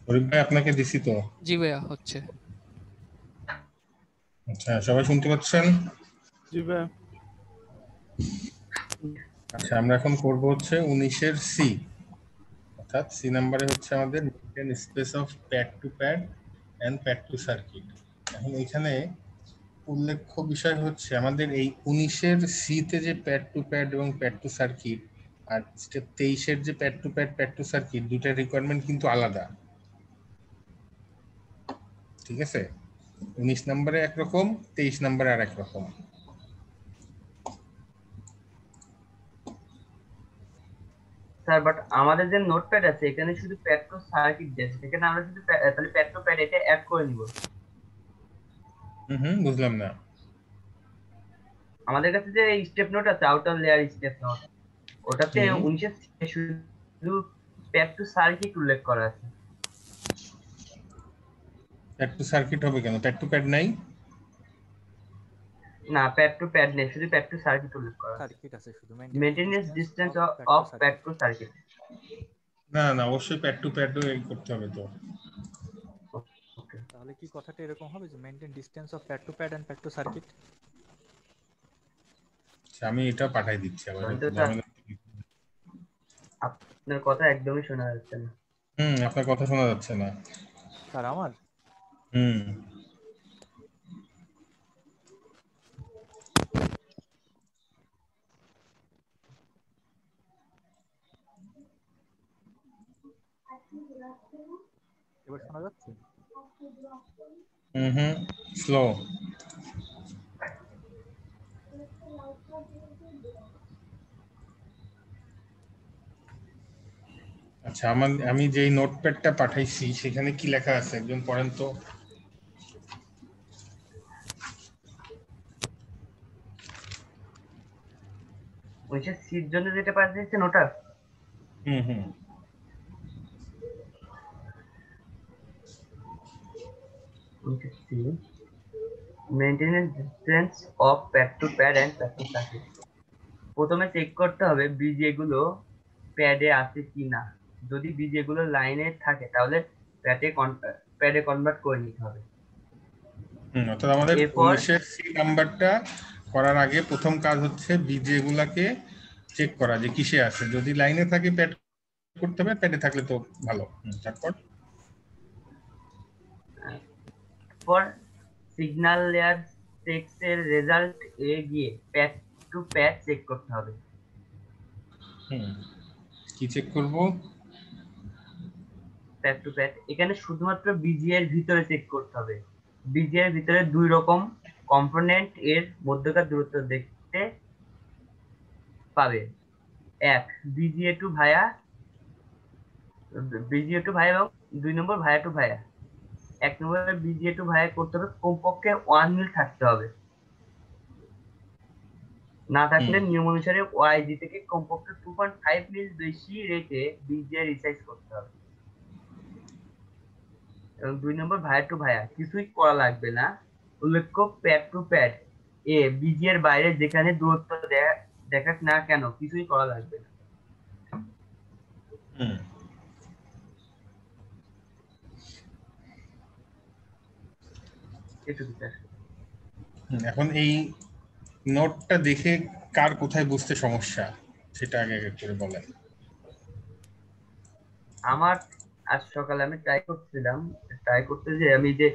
শরীফ ভাই আপনাকে দিছি তো। জি ভাইয়া হচ্ছে। আচ্ছা, সবাই শুনতে পাচ্ছেন? জি ভাই। আচ্ছা, আমরা এখন করব হচ্ছে 19-এর সি, অর্থাৎ সি নাম্বারে হচ্ছে আমাদের maintain space of pad to pad and pad to circuit. এখন এখানে উল্লেখ্য বিষয় হচ্ছে আমাদের এই 19-এর সি তে যে প্যাড টু প্যাড এবং প্যাড টু সার্কিট, আর স্টেপ 23-এর যে pad to pad pad to circuit, দুইটার রিকোয়ারমেন্ট কিন্তু আলাদা। ঠিক আছে, 19 নম্বরে একরকম, 23 নম্বরে আর একরকম। স্যার বাট আমাদের যে নোটপ্যাড আছে এখানে শুধু প্যাড টু সার্কিট দিয়েছে, এখানে আমরা শুধু তাহলে প্যাড টু প্যাড এটা অ্যাড করে নিব। বুঝলাম না। আমাদের কাছে যে স্টেপ নোট আছে, আউটার লেয়ার স্টেপ নোট, ওটাতে 19 শুধু প্যাড টু সার্কিট উল্লেখ করা আছে। প্যাড টু সার্কিট হবে কেন? প্যাড টু প্যাড নাই? না, প্যাড টু প্যাড নেই, শুধু প্যাড টু সার্কিট উল্লেখ করা আছে। সার্কিট আছে শুধু, maintenance distance of pad to circuit. না না, অবশ্যই প্যাড টু প্যাড করতে হবে তো। তাহলে কি কথাটা এরকম হবে যে maintain distance of pad to pad and pad to circuit? আমি এটা পাঠাই দিচ্ছি আবার। আপনার কথা একদমই শোনা যাচ্ছে না। আপনার কথা শোনা যাচ্ছে না স্যার আমার। এবার শোনা যাচ্ছে? স্লো। আচ্ছা, আমি যেই নোটপ্যাডটা পাঠাইছি সেখানে কি লেখা আছে একজন পড়েন তো। সির জন্য যেটা পাঠিয়েছেন ওটা? Maintenance distance of pad to pad and pad to circuit. প্রথমে চেক করতে হবে বিজিএ গুলো প্যাডে আছে কিনা। যদি বিজিএ গুলো লাইনে থাকে তাহলে প্যাডে কনভার্ট করে নিতে হবে। অর্থাৎ আমাদের 19-এর সি নাম্বারটা করার আগে প্রথম কাজ হচ্ছে বিজিএ গুলাকে চেক করা যে কিসে আছে। যদি লাইনে থাকে প্যাড করতে হবে, প্যাডে থাকলে তো ভালো। তারপর সিগন্যাল লেয়ার টেক্সট এর রেজাল্ট এ গিয়ে প্যাড টু প্যাড চেক করতে হবে। কি চেক করব? Pad to pad. এখানে শুধুমাত্র বিজিএ এর ভিতরে চেক করতে হবে। বিজিএ এর ভিতরে দুই রকম কম্পোনেন্ট এর মধ্যকার দূরত্ব দেখতে পাবে। এক, বিজিএ টু ভায়া এবং 2 নম্বর ভায়া টু ভায়া। 1 নম্বরে বিজিএ টু ভায়া করতে হবে কমপক্ষে 1 মিল থাকতে হবে। না থাকলে নিয়ম অনুসারে ওয়াইজি থেকে কমপক্ষে 2.5 মিল বেশি রেখে বিজিএ রিসাইজ করতে হবে। এবং 2 নম্বর ভায়া টু ভায়া কিছুই করা লাগবে না। উল্লেখ্য pad to pad A busy এর বাইরে যেখানে দূরত্ব দেখাক না কেন কিছুই করা লাগবে না। এখন এই নোটটা দেখে কার কোথায় বুঝতে সমস্যা সেটা আগে আগে করে বলেন। আমার আজ সকালে আমি ট্রাই করতে যে আমি যে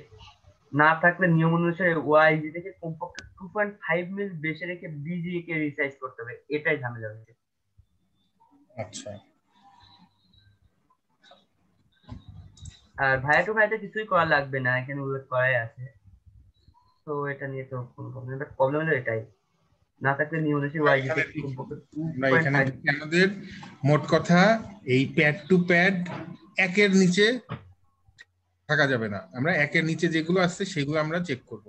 না থাকলে নিয়ম অনুসারে ওয়াইজি থেকে কমপক্ষে 2.5 মিল বেশি রেখে বিজিএ কে রিসাইজ করতে হবে, এটাই ঝামেলা হচ্ছে। আচ্ছা, আর ভাইয়া টু ভাইতে কিছুই করা লাগবে না, এখানে উল্লেখ করাই আছে। তো এটা নিয়ে তো কোনো প্রবলেম নেই, প্রবলেম হলো এটাই না থাকলে নিয়ম অনুসারে ওয়াইজি থেকে কমপক্ষে 2.5। আমাদের মোট কথা এই প্যাড টু প্যাড একের নিচে থাকা যাবে না। আমরা একের নিচে যেগুলো আছে সেগুলো আমরা চেক করব।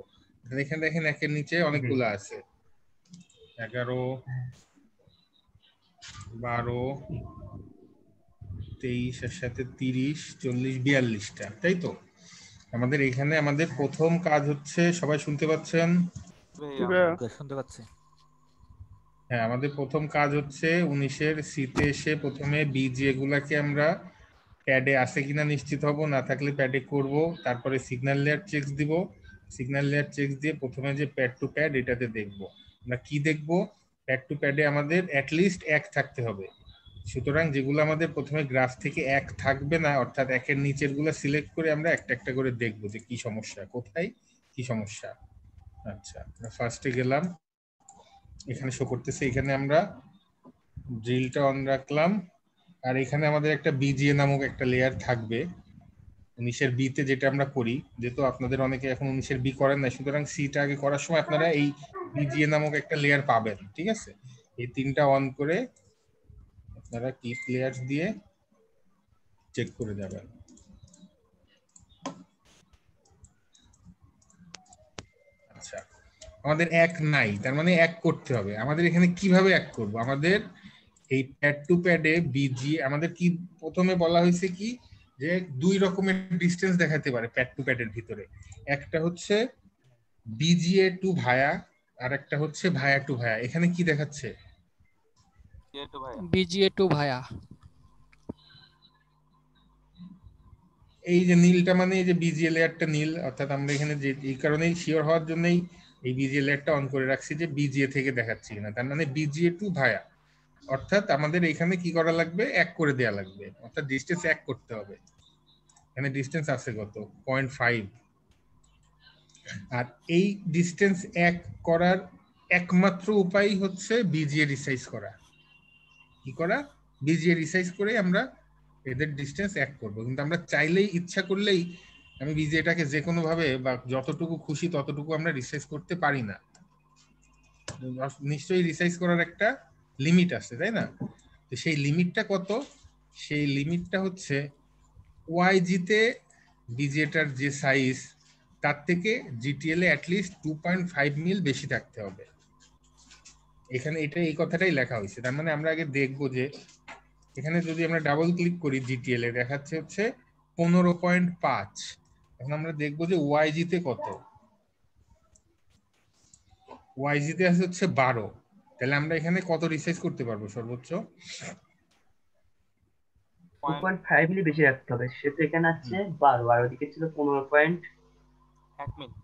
এখানে দেখেন একের নিচে অনেকগুলো আছে, 11, 12, 23 এর সাথে 30, 40, 42টা, তাই তো? আমাদের এখানে আমাদের প্রথম কাজ হচ্ছে, সবাই শুনতে পাচ্ছেন? শুনতে পাচ্ছি। হ্যাঁ, আমাদের প্রথম কাজ হচ্ছে 19-এর সিতে এসে প্রথমে বিজিএ গুলাকে আমরা প্যাডে আছে কিনা নিশ্চিত হব, না থাকলে প্যাডে করব, তারপরে সিগন্যাল লেয়ার চেকস দিব, সিগন্যাল লেয়ার চেকস দিয়ে প্রথমে যে প্যাড টু প্যাড এটাতে দেখব। আমরা কি দেখব? প্যাড টু প্যাডে আমাদের অ্যাটলিস্ট 1 থাকতে হবে। সুতরাং যেগুলো আমাদের প্রথমে গ্রাফ থেকে 1 থাকবে না, অর্থাৎ 1-এর নিচের গুলো সিলেক্ট করে আমরা একটা একটা করে দেখব যে কি সমস্যা, কোথায় কি সমস্যা। আচ্ছা, ফার্স্টে গেলাম, এখানে শো করতেছে, এখানে আমরা ড্রিলটা অন রাখলাম, আর এখানে আমাদের একটা বিজিএ নামক একটা লেয়ার থাকবে 19-এর বি তে, যেটা আমরা করি। যেহেতু আপনাদের অনেকে এখন 19-এর বি করেন না, সুতরাং সিটা আগে করার সময় আপনারা এই বিজিএ নামক একটা লেয়ার পাবেন, ঠিক আছে? এই 3টা অন করে আপনারা ক্লিপ লেয়ার দিয়ে চেক করে যাবেন। আচ্ছা, আমাদের 1 নাই, তার মানে 1 করতে হবে। আমাদের এখানে কিভাবে 1 করব? আমাদের এই প্যাড টু প্যাডে বিজি আমাদের কি প্রথমে বলা হয়েছে কি যে 2 রকমের ডিসটেন্স দেখাতে পারে প্যাড টু প্যাডের ভিতরে। একটা হচ্ছে বিজিএ টু ভায়া, আর একটা হচ্ছে ভায়া টু ভায়া। এখানে কি দেখাচ্ছে? বিজিএ টু ভায়া। এই যে নীলটা মানে এই যে বিজিএ লেয়ারটা নীল, অর্থাৎ আমরা এখানে যে এই কারণেই শিওর হওয়ার জন্যই এই বিজিএ লেয়ারটা অন করে রাখছি যে বিজিএ থেকে দেখাচ্ছি কিনা। তার মানে বিজিএ টু ভায়া, অর্থাৎ আমাদের এখানে কি করা লাগবে? 1 করে দেয়া লাগবে, অর্থাৎ ডিসটেন্স 1 করতে হবে। এখানে ডিসটেন্স আছে কত? 0.5। আর এই ডিসটেন্স 1 করার একমাত্র উপায় হচ্ছে বিজিএ রিসাইজ করা। কি করা? বিজিএ রিসাইজ করে আমরা এদের ডিসটেন্স 1 করব। কিন্তু আমরা চাইলেই, ইচ্ছা করলেই আমি বিজিএটাকে যে কোনো ভাবে বা যতটুকু খুশি ততটুকু আমরা রিসাইজ করতে পারি না। নিশ্চয়ই রিসাইজ করার একটা লিমিট আছে, তাই না? তো সেই লিমিটটা কত? সেই লিমিটটা হচ্ছে ওয়াইজি তে বিজিএটার যে সাইজ তার থেকে জিটিএল এ অ্যাটলিস্ট 2.5 মিল বেশি থাকতে হবে। এখানে এটা এই কথাটাই লেখা হয়েছে। তার মানে আমরা আগে দেখবো যে এখানে যদি আমরা ডাবল ক্লিক করি জিটিএল এ দেখাচ্ছে হচ্ছে 15.5। এখন আমরা দেখবো যে ওয়াইজি তে কত। ওয়াইজি তে আছে হচ্ছে 12। তাহলে আমরা এখানে কত রিসাইজ করতে পারবো সর্বোচ্চ? 2.5 মিলি বেশি রাখতে হবে। সেটা এখানে আছে 12, আর ওদিকে ছিল 15.1 মিলি।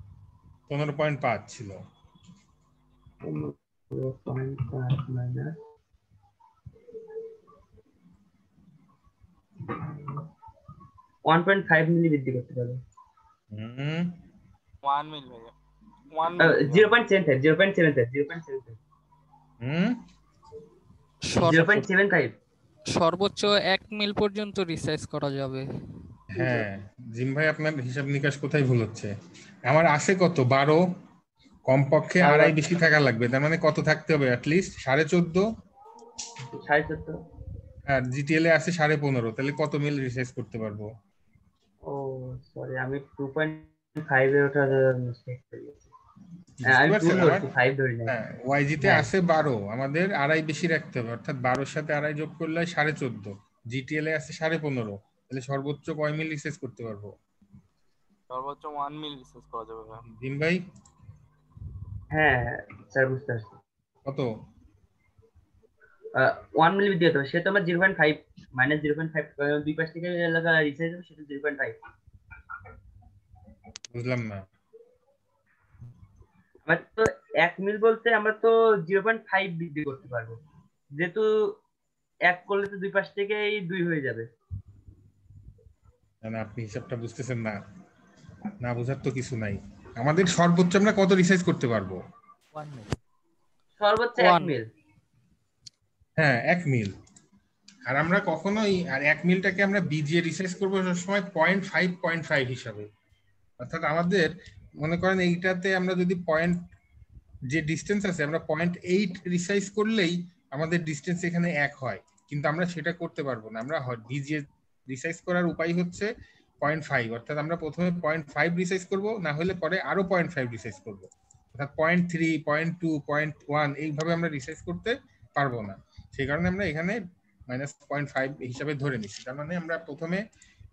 15.5 ছিল। 15.5 মাইনাস 1.5 মিলি বৃদ্ধি করতে পারবে। 1 মিল হয়ে যাবে। 0.75 সর্বোচ্চ 1 মিল পর্যন্ত রিসাইজ করা যাবে। হ্যাঁ, জিম ভাই আপনার হিসাব নিকাশ কোথায় ভুল হচ্ছে? আমার আছে কত? 12, কমপক্ষে আড়াই বেশি থাকা লাগবে। তার মানে কত থাকতে হবে? অ্যাটলিস্ট 14.5। 14.5। আর জিটিএল এ আছে 15.5। তাহলে কত মিল রিসাইজ করতে পারবো? ও সরি, আমি 2.5 এর ওটা মিস্টেক করে গেছি। আমি 2 ধরছি, 5 ধরি নাই। হ্যাঁ, ওয়াইজি তে হ্যাঁ। আছে 12, আমাদের আড়াই বেশি রাখতে হবে, অর্থাৎ 12-এর সাথে আড়াই যোগ করলে 14.5। জিটিএল এ আছে 15.5। তাহলে সর্বোচ্চ কয় মিল রিসাইজ করতে পারবো? সর্বোচ্চ 1 মিল রিসার্চ করা যাবে ভাই। জিম ভাই হ্যাঁ স্যার, বুঝতে পারছি। কত? 1 মিলি বৃদ্ধি হতে হবে। সে তো আমার 0.5 মাইনাস 0.5, দুই পাশ থেকে এলাকা রিসাইজ হবে, সেটা 0.5। বুঝলাম না। আমার তো 1 মিল বলতে আমরা তো 0.5 বৃদ্ধি করতে পারবো, যেহেতু 1 করলে তো দুই পাশ থেকেই 2 হয়ে যাবে। না, আপনি হিসাবটা বুঝতেছেন না। না বুঝার তো কিছু নাই। আমাদের সর্বোচ্চ আমরা কত রিসাইজ করতে পারবো? 1 মিল। সর্বোচ্চ 1 মিল। হ্যাঁ, 1 মিল। আর আমরা কখনোই, আর 1 মিলটাকে আমরা বিজিএ রিসাইজ করবো সবসময় 0.5 হিসাবে। অর্থাৎ আমাদের মনে করেন এইটাতে আমরা যদি পয়েন্ট, যে ডিসটেন্স আছে, আমরা 0.8 রিসাইজ করলেই আমাদের ডিসটেন্স এখানে 1 হয়। কিন্তু আমরা সেটা করতে পারবো না। আমরা বিজিএ রিসাইজ করার উপায় হচ্ছে 0.5, অর্থাৎ আমরা প্রথমে 0.5 রিসাইজ করব, না হলে পরে আরো 0.5 রিসাইজ করব। অর্থাৎ 0.3, 0.2, 0.1 এইভাবে আমরা রিসাইজ করতে পারবো না। সেই কারণে আমরা এখানে -0.5 হিসাবে ধরে নিচ্ছি। তার মানে আমরা প্রথমে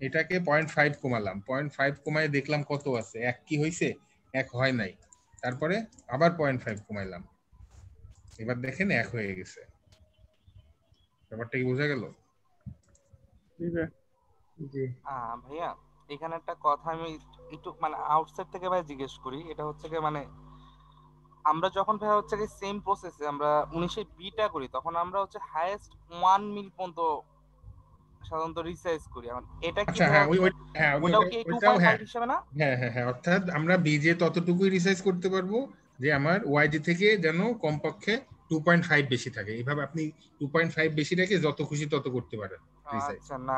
এটাকে 0.5 কমালাম, 0.5 কমায় দেখলাম কত আছে, 1 কি হয়েছে? 1 হয় নাই। তারপরে আবার 0.5 কমাইলাম, এবার দেখেন 1 হয়ে গেছে। ব্যাপারটা কি বোঝা গেল? জি ভাইয়া এখানে একটা কথা আমি একটু মানে আউটসাইড থেকে ভাই জিজ্ঞেস করি, এটা হচ্ছে কি মানে আমরা যখন ভাই হচ্ছে কি সেম প্রসেসে আমরা 19 বিটা করি, তখন আমরা হচ্ছে হাইয়েস্ট 1 মিল পর্যন্ত সাধারণত রিসাইজ করি। এখন এটা কি আচ্ছা, ধর হ্যাঁ, হচ্ছে হ্যাঁ, ওটাও কি টু ওইটাও, পয়েন্ট হ্যাঁ, ফাইভ হিসেবে না? হ্যাঁ, হ্যাঁ, হ্যাঁ, অর্থাৎ আমরা বিজে ততটুকুই রিসাইজ করতে পারবো যে আমার ওয়াইজি থেকে যেন কমপক্ষে 2.5 বেশি থাকে। এইভাবে আপনি 2.5 বেশি রেখে যত খুশি তত করতে পারেন রিসাইজ। আচ্ছা না,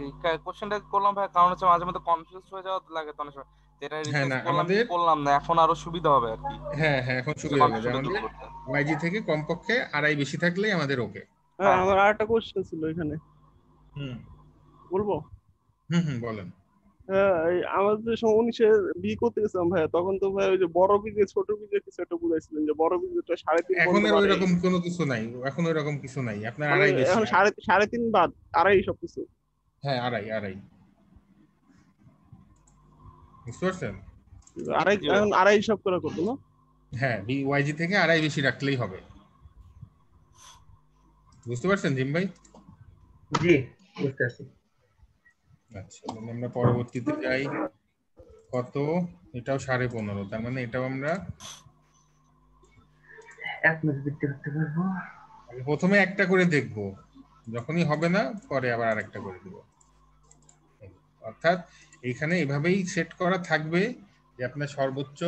এই কোশ্চেনটা করলাম ভাই কারণ হচ্ছে মাঝে মধ্যে কনফিউজ হয়ে যাওয়া লাগে তো অনেক সময়, যেটা হ্যাঁ, রিসার্চ না, করলাম কি আমাদের, করলাম না, এখন আরো সুবিধা হবে আর কি হ্যাঁ, হ্যাঁ, এখন সুবিধা হবে যে কনফিউশনটা দূর আমাদের করতে। ওয়াইজি থেকে কমপক্ষে আড়াই বেশি থাকলেই আমাদের ওকে। হ্যাঁ, হ্যাঁ আমার হ্যাঁ। আরেকটা কোশ্চেন ছিল এখানে, হুম, বলবো? হুম, হুম, বলেন। হ্যাঁ, এই আমাদের সময় 19-এ বি করতে গেছিলাম ভাইয়া, তখন তো ভাই ওই যে বড় বীজে ছোট বীজে কিছু একটা বুঝাইছিলেন যে বড় বীজটা 3.5 এখন পর্যন্ত আর ওই বাড়ে। রকম কোনো কিছু নাই, এখন ওই রকম কিছু নাই, আপনার মানে আড়াই বেশি। এখন 3.5 বাদ, আড়াই সবকিছু। হ্যাঁ, আড়াই, আড়াই, বুঝতে পারছেন? আড়াই, জি ভাই। এখন আড়াই হিসাব করে করবো না? হ্যাঁ, ওয়াইজি থেকে আড়াই বেশি রাখলেই হবে। বুঝতে পারছেন জিম ভাই? জি বুঝতে পারছি। আচ্ছা, তাহলে আমরা পরবর্তীতে যাই। কত? এটাও 15.5, তার মানে এটাও আমরা 1 মিনিট বৃদ্ধি করতে পারবো। প্রথমে একটা করে দেখব, যখনই হবে না পরে আবার আরেকটা করে দেব। অর্থাৎ এইখানে এভাবেই সেট করা থাকবে যে আপনার সর্বোচ্চ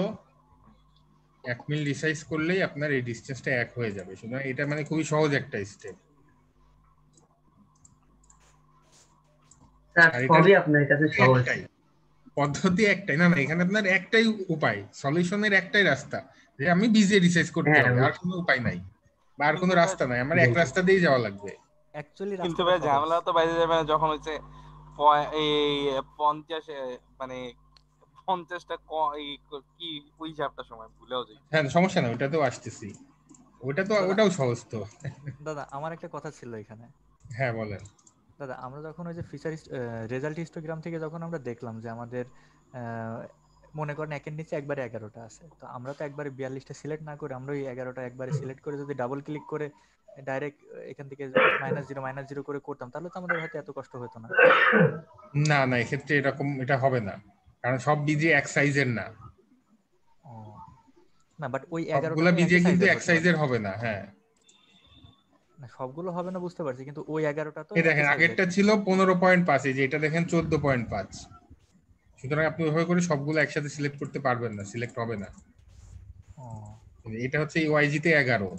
1 মিল রিসাইজ করলেই আপনার এই ডিসটেন্সটা 1 হয়ে যাবে। সুতরাং এটা মানে খুবই সহজ একটা স্টেপ। স্যার আর এটার সবই আপনার কাছে সহজ। একটাই পদ্ধতি, একটাই, না না, এখানে আপনার একটাই উপায়, সলিউশনের একটাই রাস্তা, যে আমি বিজে রিসার্চ করতে হ্যাঁ হবে, আর বুঝছি। কোনো উপায় নাই বা আর কোনো কিন্তু ভাই, রাস্তা নাই, আমার জি এক রাস্তা দিয়েই যাওয়া লাগবে। অ্যাকচুয়ালি কিন্তু রাস্তাটা ভাই সহজ। ঝামেলা তো বাইরে যাবে না যখন হচ্ছে এই 50 মানে 50টা কি ওই হিসাবটা সময় ভুলেও যাই। হ্যাঁ, সমস্যা না, ওটাতেও আসতেছি, ওটা তো, দাদা, ওটাও সহজ তো। দাদা আমার একটা কথা ছিল এখানে। হ্যাঁ, বলেন। দাদা আমরা যখন ওই যে ফিচার রেজাল্ট হিস্টোগ্রাম থেকে যখন আমরা দেখলাম যে আমাদের মনে করেন একের নিচে একবারে 11টা আছে, তো আমরা তো একবারে 42টা সিলেক্ট না করে আমরা ওই 11টা একবারে সিলেক্ট করে যদি ডাবল ক্লিক করে ডাইরেক্ট এখান থেকে -0 করে করতাম, তাহলে তো আমাদের হয়তো এত কষ্ট হতো না। না না, এক্ষেত্রে এরকম এটা হবে না, কারণ সব বিজে এক সাইজের না, ও না, বাট ওই 11টা সবগুলা তো বিজে একই কিন্তু সাইজের এক হতে পারে। সাইজের হবে না। হ্যাঁ, না সবগুলো হবে না বুঝতে পারছি, কিন্তু ওই 11টা তো এই একই দেখেন সাইজের। আগেরটা ছিল 15.5, এই যে এটা দেখেন 14.5। সুতরাং আপনি ওইভাবে করে সবগুলো একসাথে সিলেক্ট করতে পারবেন না, সিলেক্ট হবে না। ও এটা হচ্ছে ওয়াইজি তে 11,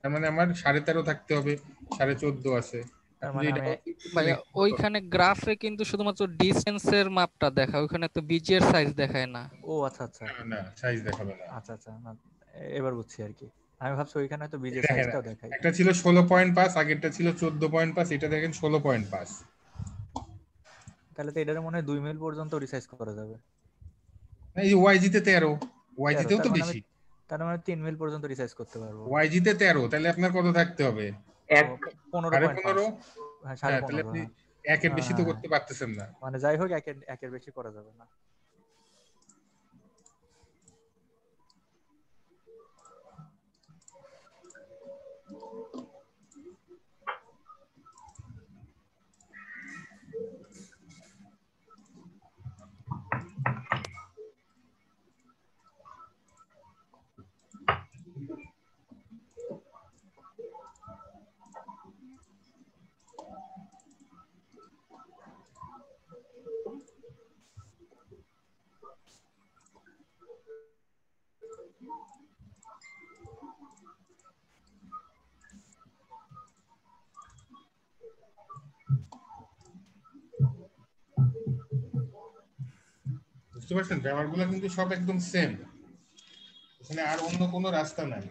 তার মানে আমার 13.5 থাকতে হবে, 14.5 আছে। তার আপনি মানে যদি আমি, ডাবল ক্লিক করলে ভাইয়া দেখতে পাবেন। ওইখানে গ্রাফে কিন্তু শুধুমাত্র ডিসটেন্সের মাপটা দেখায়, ওইখানে তো বিজিএর সাইজ দেখায় না। ও আচ্ছা আচ্ছা না না, সাইজ দেখাবে না। আচ্ছা আচ্ছা, না এবার বুঝছি আর কি। আমি ভাবছি ওইখানে তো এই বিজের দেখেন, সাইজটাও দেখাই। একটা ছিল 16.5, আগেরটা ছিল 14.5, এটা দেখেন 16.5। তাহলে তো এটার মনে হয় 2 মিল পর্যন্ত রিসাইজ করা যাবে। এই যে ওয়াইজি তে 13, ওয়াইজি 13, তেও তার তো মানে আমি, বেশি। তার মানে 3 মিল পর্যন্ত রিসাইজ করতে পারবো। ওয়াইজি তে 13, তাহলে আপনার কত থাকতে হবে? ও এক 15.5। 15.5। হ্যাঁ হ্যাঁ, তাহলে 15.5, আপনি হ্যাঁ। একের হ্যাঁ বেশি তো হ্যাঁ হ্যাঁ, করতে পারতেছেন না। মানে যাই হোক একের একের বেশি করা যাবে না। বুঝতে পারছেন, ব্যাপারগুলো কিন্তু সব একদম সেম, এখানে আর অন্য কোনো রাস্তা নাই।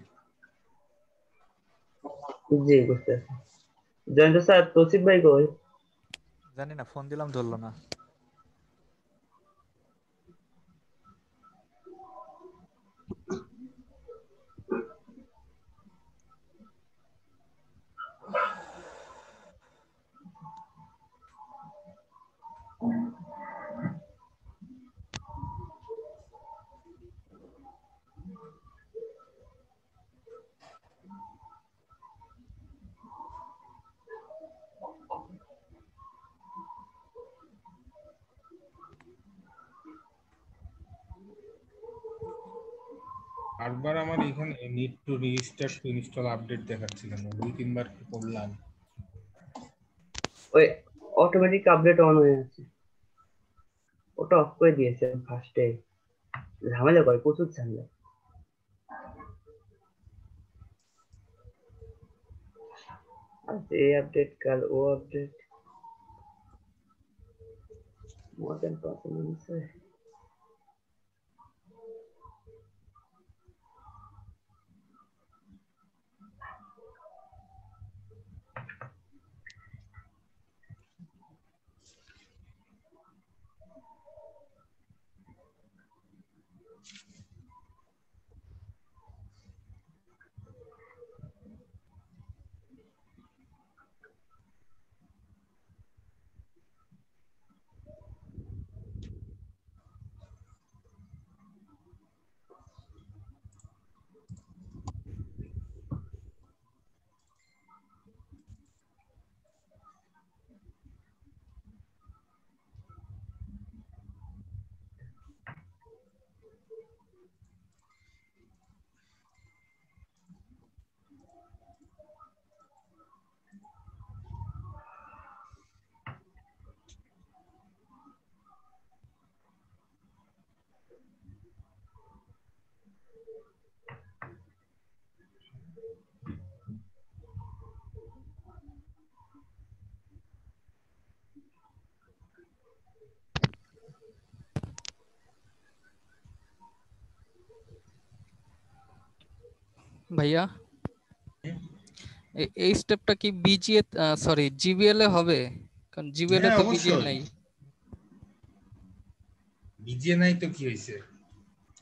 জি বুঝতে পারছি। জয়ন্ত স্যার, তৌসিফ ভাই কই? জানি না, ফোন দিলাম ধরলো না। বারবার আমার এখানে need to restart two install update দেখাচ্ছিল না, 2-3 বার করলাম। ওই অটোমেটিক আপডেট অন হয়ে আছে, ওটা অফ করে দিয়েছে ফার্স্টে। ঝামেলা করে, প্রচুর ঝামেলা। আজ এই আপডেট, কাল ও আপডেট, মোর দ্যান পারফরমেন্স। ভাইয়া এই স্টেপটা কি বিজিএ সরি জিবিএল এ হবে? কারণ জিবিএল এ হ্যাঁ তো বিজিএ অবশ্যই, নাই। বিজিএ নাই তো কি হয়েছে,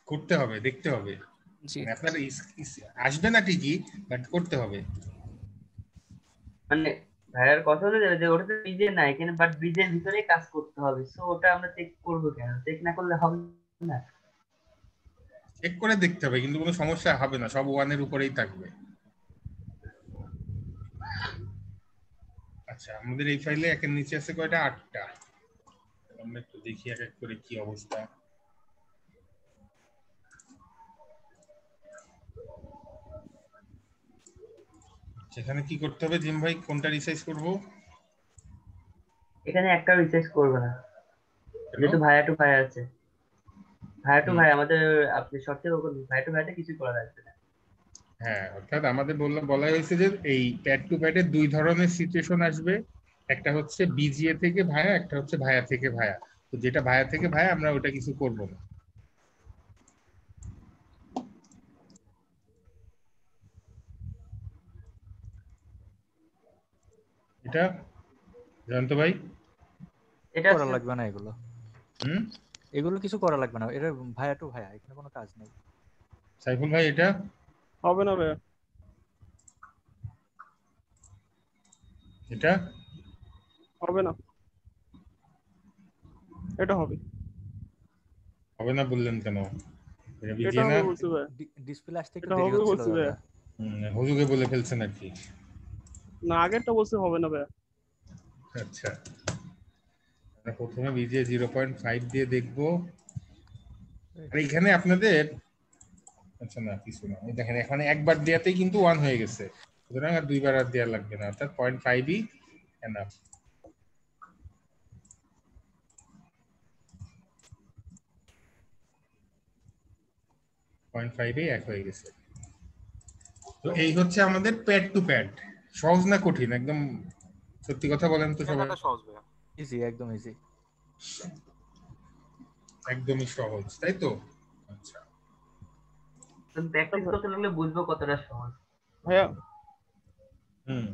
করতে হবে, দেখতে হবে। জি মানে আপনার আসবে না ঠিকই, বাট করতে হবে। মানে ভাইয়ার কথা হলো যে ওটাতে বিজে নাই কিন্তু বাট বিজের ভিতরেই কাজ করতে হবে, সো ওটা আমরা চেক করবো কেন? চেক না করলে হবে না। চেক করে দেখতে হবে, কিন্তু কোনো সমস্যা হবে না, সব ওয়ানের উপরেই থাকবে। আচ্ছা, আমাদের এই ফাইলে একের নিচে আছে কয়টা? 8টা। আমরা একটু দেখি এক এক করে কি অবস্থা। সেখানে কি করতে হবে জিম ভাই, কোনটা রিসাইজ করব? এখানে একটা রিসার্চ করবে না, কেন? যেহেতু ভাইয়া টু ভাইয়া আছে। ভাইয়া টু হুম, ভাই আমাদের, আপনি সবচেয়ে ভাইয়া টু ভাইয়াতে কিছু করা লাগবে না। হ্যাঁ, অর্থাৎ আমাদের বলা হয়েছে যে এই প্যাড টু প্যাডে 2 ধরনের সিচুয়েশন আসবে। একটা হচ্ছে বিজিএ থেকে ভায়া, একটা হচ্ছে ভায়া থেকে ভায়া। তো যেটা ভায়া থেকে ভায়া আমরা ওটা কিছু করব না। এটা জয়ন্ত ভাই। এটা করা লাগবে না এগুলো, হুম, এগুলো কিছু করা লাগবে না, এটা ভাইয়া টু ভাইয়া, এখানে কোনো কাজ নেই। সাইফুল ভাই এটা। হবে না ভাইয়া, এটা হবে না, এটা হবে, হবে না বললেন কেন? এটা এটা বিজিএ না? হবে বলছি ভাইয়া, ডিসপ্লে আসতে একটু এটা দেরি হবে হচ্ছিল বলছি দাদা। ভাইয়া। হুজুগে বলে ফেলছেন আর কি। না, আগেরটা বলছে হবে না ভাইয়া। আচ্ছা, আমরা প্রথমে বিজিএ 0.5 দিয়ে দেখবো। আর এখানে আপনাদের, আচ্ছা না কিছু না, এই দেখেন এখানে একবার দেওয়াতেই কিন্তু 1 হয়ে গেছে, সুতরাং আর 2বার আর দেওয়া লাগবে না, অর্থাৎ 0.5ই এনাফ। 0.5-এই 1 হয়ে গেছে। তো এই হচ্ছে আমাদের প্যাড টু প্যাড। সহজ না কঠিন? একদম সত্যি কথা বলেন তো সবাই। লেখাটা সহজ ভাইয়া। ইজি, একদম ইজি। একদমই সহজ, তাই তো? আচ্ছা, প্র্যাকটিস করতে লাগলে বুঝবো কতটা সহজ। ভাইয়া, হুম,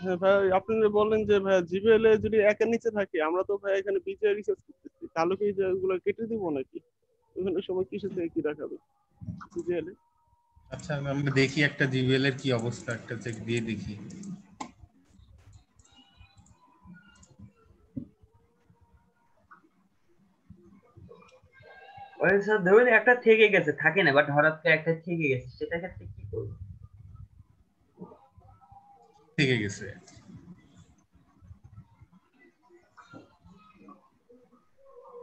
হ্যাঁ ভাইয়া, আপনি যে বললেন যে ভাইয়া জিবিএল এ যদি একের নিচে থাকে, আমরা তো ভাইয়া এখানে বিজে রিসার্চ করতেছি, তাহলে কি যে ওগুলো কেটে দিব নাকি? ওখানে সময় কিসের থেকে কি দেখাবে বিজেএল এ? আচ্ছা আমরা দেখি একটা জিবিএল এর কি অবস্থা, একটা চেক দিয়ে দেখি। ওই স্যার ধরুন একটা থেকে গেছে, থাকে না বাট হঠাৎ করে একটা থেকে গেছে, সেটা ক্ষেত্রে কি করবো? থেকে গেছে।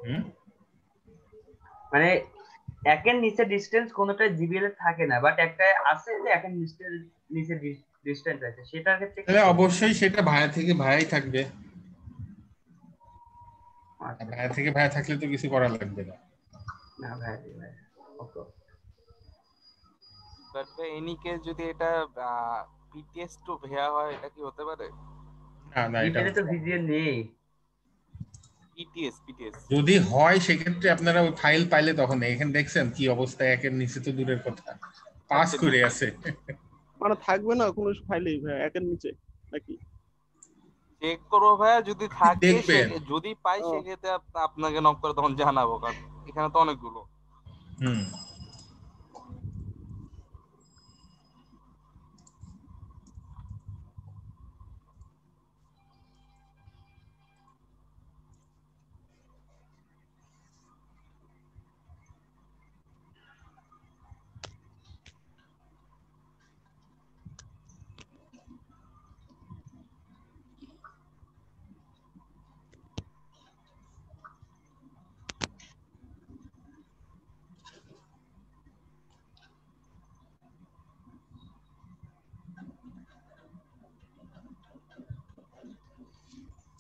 হুম, মানে একের নিচে ডিস্টেন্স কোনোটা জিবিএল এ থাকে না, বাট একটা আছে যে একের নিচে ডিস্টেন্স আছে, সেটার ক্ষেত্রে কি তাহলে করব? অবশ্যই সেটা ভায়া থেকে ভায়াই থাকবে। আচ্ছা, ভায়া থেকে ভায়া থাকলে তো কিছু করা লাগবে না। না ভাই ভাই, ওকে। বাট ভাই এনি কেস যদি এটা পিটিএস টু ভেয়া হয়, এটা কি হতে পারে? না না, এটা জিবিএল এ তো ভিজিএল নেই। পিটিএস যদি হয় সেক্ষেত্রে আপনারা ওই ফাইল পাইলে তখন এখানে দেখছেন কি অবস্থা, একের নিচে তো দূরের কথা, পাস করে আছে। মানে থাকবে না কোনো ফাইলেই ভাই একের নিচে নাকি? চেক করবো ভাইয়া, যদি থাকে দেখবেন। যদি পাই ও। সেক্ষেত্রে আপনাকে নক করে তখন জানাবো, কারণ এখানে তো অনেকগুলো। হুম।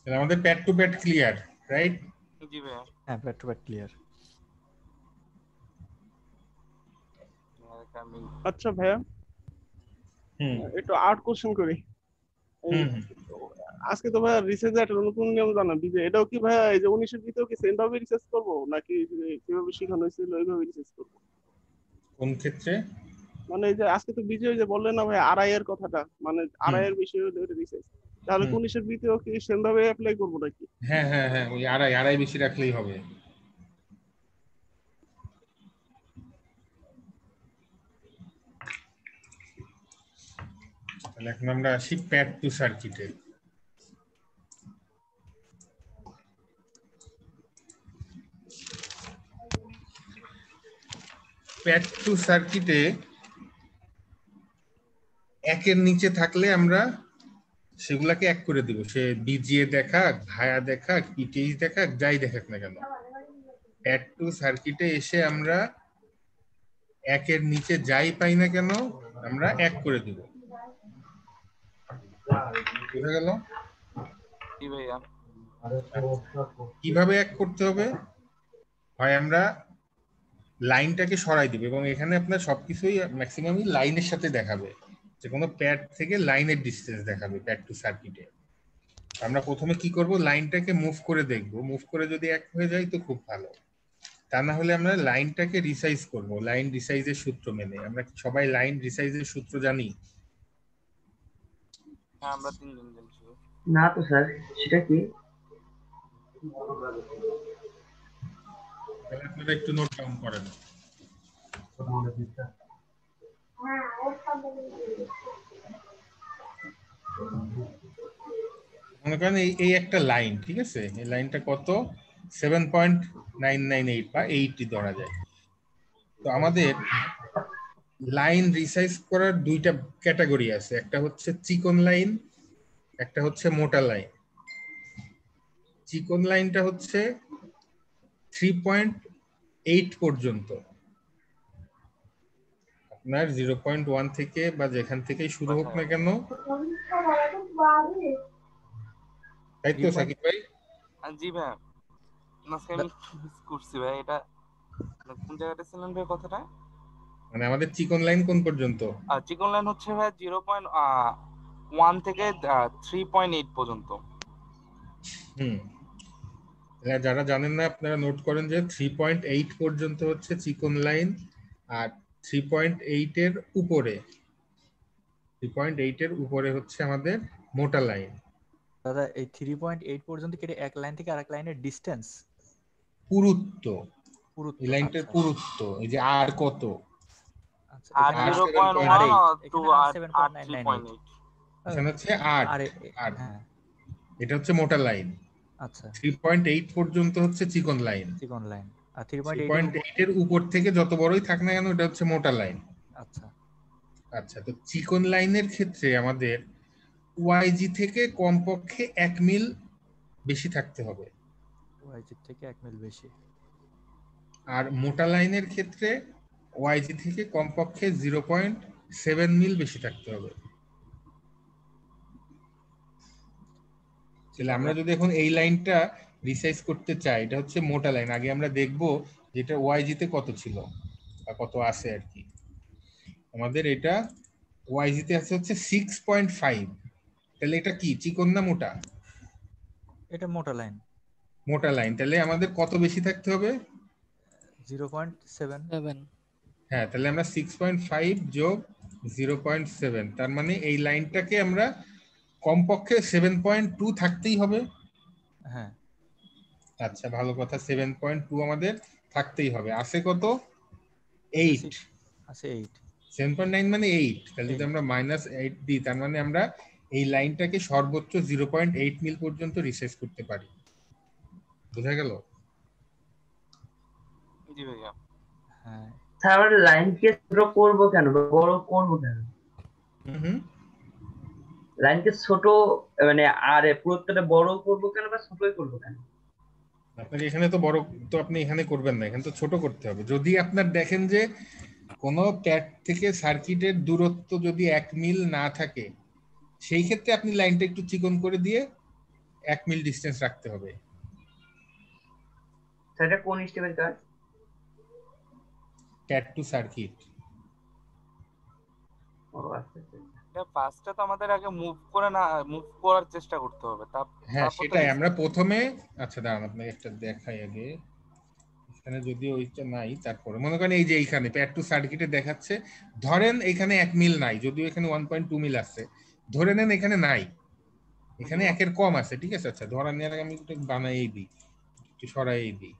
তাহলে আমাদের pad to pad clear, right? জি ভাইয়া। হ্যাঁ, প্যাড টু প্যাড ক্লিয়ার। আমি আচ্ছা ভাইয়া, হুম একটু আর্ট কোশ্চেন করি। এই হুম হুম। আজকে তো ভাইয়া রিসার্চে একটা নতুন নিয়ম জানাবি, যে এটাও কি ভাইয়া এই যে 19-এর ভিতরেও কি সেম ভাবে রিসার্চ করবো, নাকি যে কিভাবে শেখানো হয়েছিল ওইভাবে রিসার্চ করবো? কোন ক্ষেত্রে? মানে এই যে আজকে তো বিজয় যে বললেন না ভাই আড়াই এর কথাটা, মানে হুম আড়াই এর বেশি হলে ওটা রিসার্চ, তাহলে হুম। 19-এর ভিতরেও কি সেম ভাবে অ্যাপ্লাই করবো নাকি? হ্যাঁ হ্যাঁ হ্যাঁ, ওই আড়াই আড়াই বেশি রাখলেই হবে। তাহলে এখন আমরা আসি প্যাড টু সার্কিটে। প্যাড টু সার্কিটে একের নিচে থাকলে আমরা সেগুলাকে এক করে দিব, সে বিজিএ দেখাক, ভায়া দেখাক, পিটিএইচ দেখাক, যাই দেখাক না কেন, প্যাড টু সার্কিটে এসে আমরা একের নিচে যাই পাই না কেন আমরা এক করে দিব। বুঝা গেল? জি ভাইয়া। কিভাবে এক করতে হবে? হয় আমরা লাইনটাকে সরাই দিব, এবং এখানে আপনার সবকিছুই ম্যাক্সিমামই লাইনের সাথে দেখাবে, যে কোনো প্যাড থেকে লাইনের ডিসটেন্স দেখাবে প্যাড টু সার্কিটে। আমরা প্রথমে কি করব, লাইনটাকে মুভ করে দেখব, মুভ করে যদি এক হয়ে যায় তো খুব ভালো, তা না হলে আমরা লাইনটাকে রিসাইজ করব লাইন রিসাইজের সূত্র মেনে। আমরা কি সবাই লাইন রিসাইজের সূত্র জানি? হ্যাঁ, আমরা তিনজন জানছি। না তো স্যার, সেটা কি? তাহলে আপনারা একটু নোট ডাউন করেন। মনে করেন এই একটা লাইন, ঠিক আছে, এই লাইনটা কত, 7.998 বা 80 ধরা যায়। তো আমাদের লাইন রিসাইজ করার দুইটা ক্যাটাগরি আছে, একটা হচ্ছে চিকন লাইন, একটা হচ্ছে মোটা লাইন। চিকন লাইনটা হচ্ছে 3.8 পর্যন্ত, আপনার 0.1 থেকে বা যেখান থেকে শুরু হোক না কেন, তাই তো সাকিব ভাই? জি ভাইয়া, আজকে আমি মিস করছি ভাই, এটা কোন জায়গাটা ছিলেন ভাই কথাটা? মানে আমাদের চিকন লাইন কোন পর্যন্ত? চিকন লাইন হচ্ছে ভাই 0.1 থেকে 3.8 পর্যন্ত। হুম। যারা জানেন না আপনারা নোট করেন যে 3.8 পর্যন্ত হচ্ছে চিকন লাইন, আর 3.8 এর উপরে 3.8 এর উপরে হচ্ছে আমাদের মোটা লাইন। দাদা এই 3.8 পর্যন্ত কি এক লাইন থেকে আরেক লাইনের ডিসটেন্স? পুরুত্ব, পুরুত্ব, এই লাইনটার আচ্ছা পুরুত্ব, এই যে আর কত, আচ্ছা। আর এখানে 0.1 টু এখানে আর 7.998 3.8। এখানে হচ্ছে 8 আরে 8, হ্যাঁ, এটা হচ্ছে মোটা লাইন। আচ্ছা 3.8 পর্যন্ত হচ্ছে চিকন লাইন। চিকন লাইন, আর 3.8 এর উপর 3.8 এর উপর থেকে যত বড়ই থাক না কেন এটা হচ্ছে মোটা লাইন। আচ্ছা আচ্ছা, তো চিকন লাইনের ক্ষেত্রে আমাদের ওয়াইজি থেকে কমপক্ষে 1 মিল বেশি থাকতে হবে। ওয়াইজি থেকে 1 মিল বেশি। আর মোটা লাইনের ক্ষেত্রে ওয়াইজি থেকে কমপক্ষে 0.7 মিল বেশি থাকতে হবে। তাহলে আমরা যদি এখন এই লাইনটা রিসাইজ করতে চাই, এটা হচ্ছে মোটা লাইন, আগে আমরা দেখব যেটা ওয়াইজি তে কত ছিল বা কত আছে আর কি। আমাদের এটা ওয়াইজি তে আছে হচ্ছে 6.5। তাহলে এটা কি চিকন না মোটা? এটা মোটা লাইন। মোটা লাইন, তাহলে আমাদের কত বেশি থাকতে হবে? 0.7। হ্যাঁ, তাহলে আমরা 6.5 যোগ 0.7, তার মানে এই লাইনটাকে আমরা কমপক্ষে 7.2 থাকতেই হবে। হ্যাঁ আচ্ছা, ভালো কথা, 7.2 আমাদের থাকতেই হবে। আছে কত? 8 আছে 8। 7.9 মানে 8, তাহলে যদি আমরা -8 দিই তার মানে আমরা এই লাইনটাকে সর্বোচ্চ 0.8 মিল পর্যন্ত রিসাইজ করতে পারি। বোঝা গেল? জি ভাইয়া। হ্যাঁ স্যার আমরা লাইনকে ছোট করবো কেন বা বড় করবো কেন? লাইনকে ছোট মানে আর পুরোটা বড় করবো কেন বা ছোটই করবো কেন? আপনাকে এখানে তো বড় তো আপনি এখানে করবেন না, এখানে তো ছোট করতে হবে। যদি আপনার দেখেন যে কোনো প্যাড থেকে সার্কিটের দূরত্ব যদি 1 মিল না থাকে, সেই ক্ষেত্রে আপনি লাইনটা একটু চিকন করে দিয়ে 1 মিল ডিসটেন্স রাখতে হবে। সেটা কোন স্টেপের কাজ? Pad to circuit. ও আচ্ছা আচ্ছা। এটা ফার্স্টে তো আমাদের আগে মুভ করার চেষ্টা করতে হবে, হ্যাঁ, তারপর তো সেটাই আমরা প্রথমে। আচ্ছা দাঁড়ান, আপনাকে একটা দেখাই আগে। এখানে যদি ওইটা নাই, তারপরে মনে করেন এই যে এইখানে প্যাড টু সার্কিটে দেখাচ্ছে, ধরেন এখানে 1 মিল নাই, যদিও এখানে 1.2 মিল আছে, ধরে নেন এখানে নাই, এখানে 1-এর কম আছে, ঠিক আছে। আচ্ছা, ধরা নেওয়ার আগে আমি একটু বানাই দিই, একটু সরাই দিই।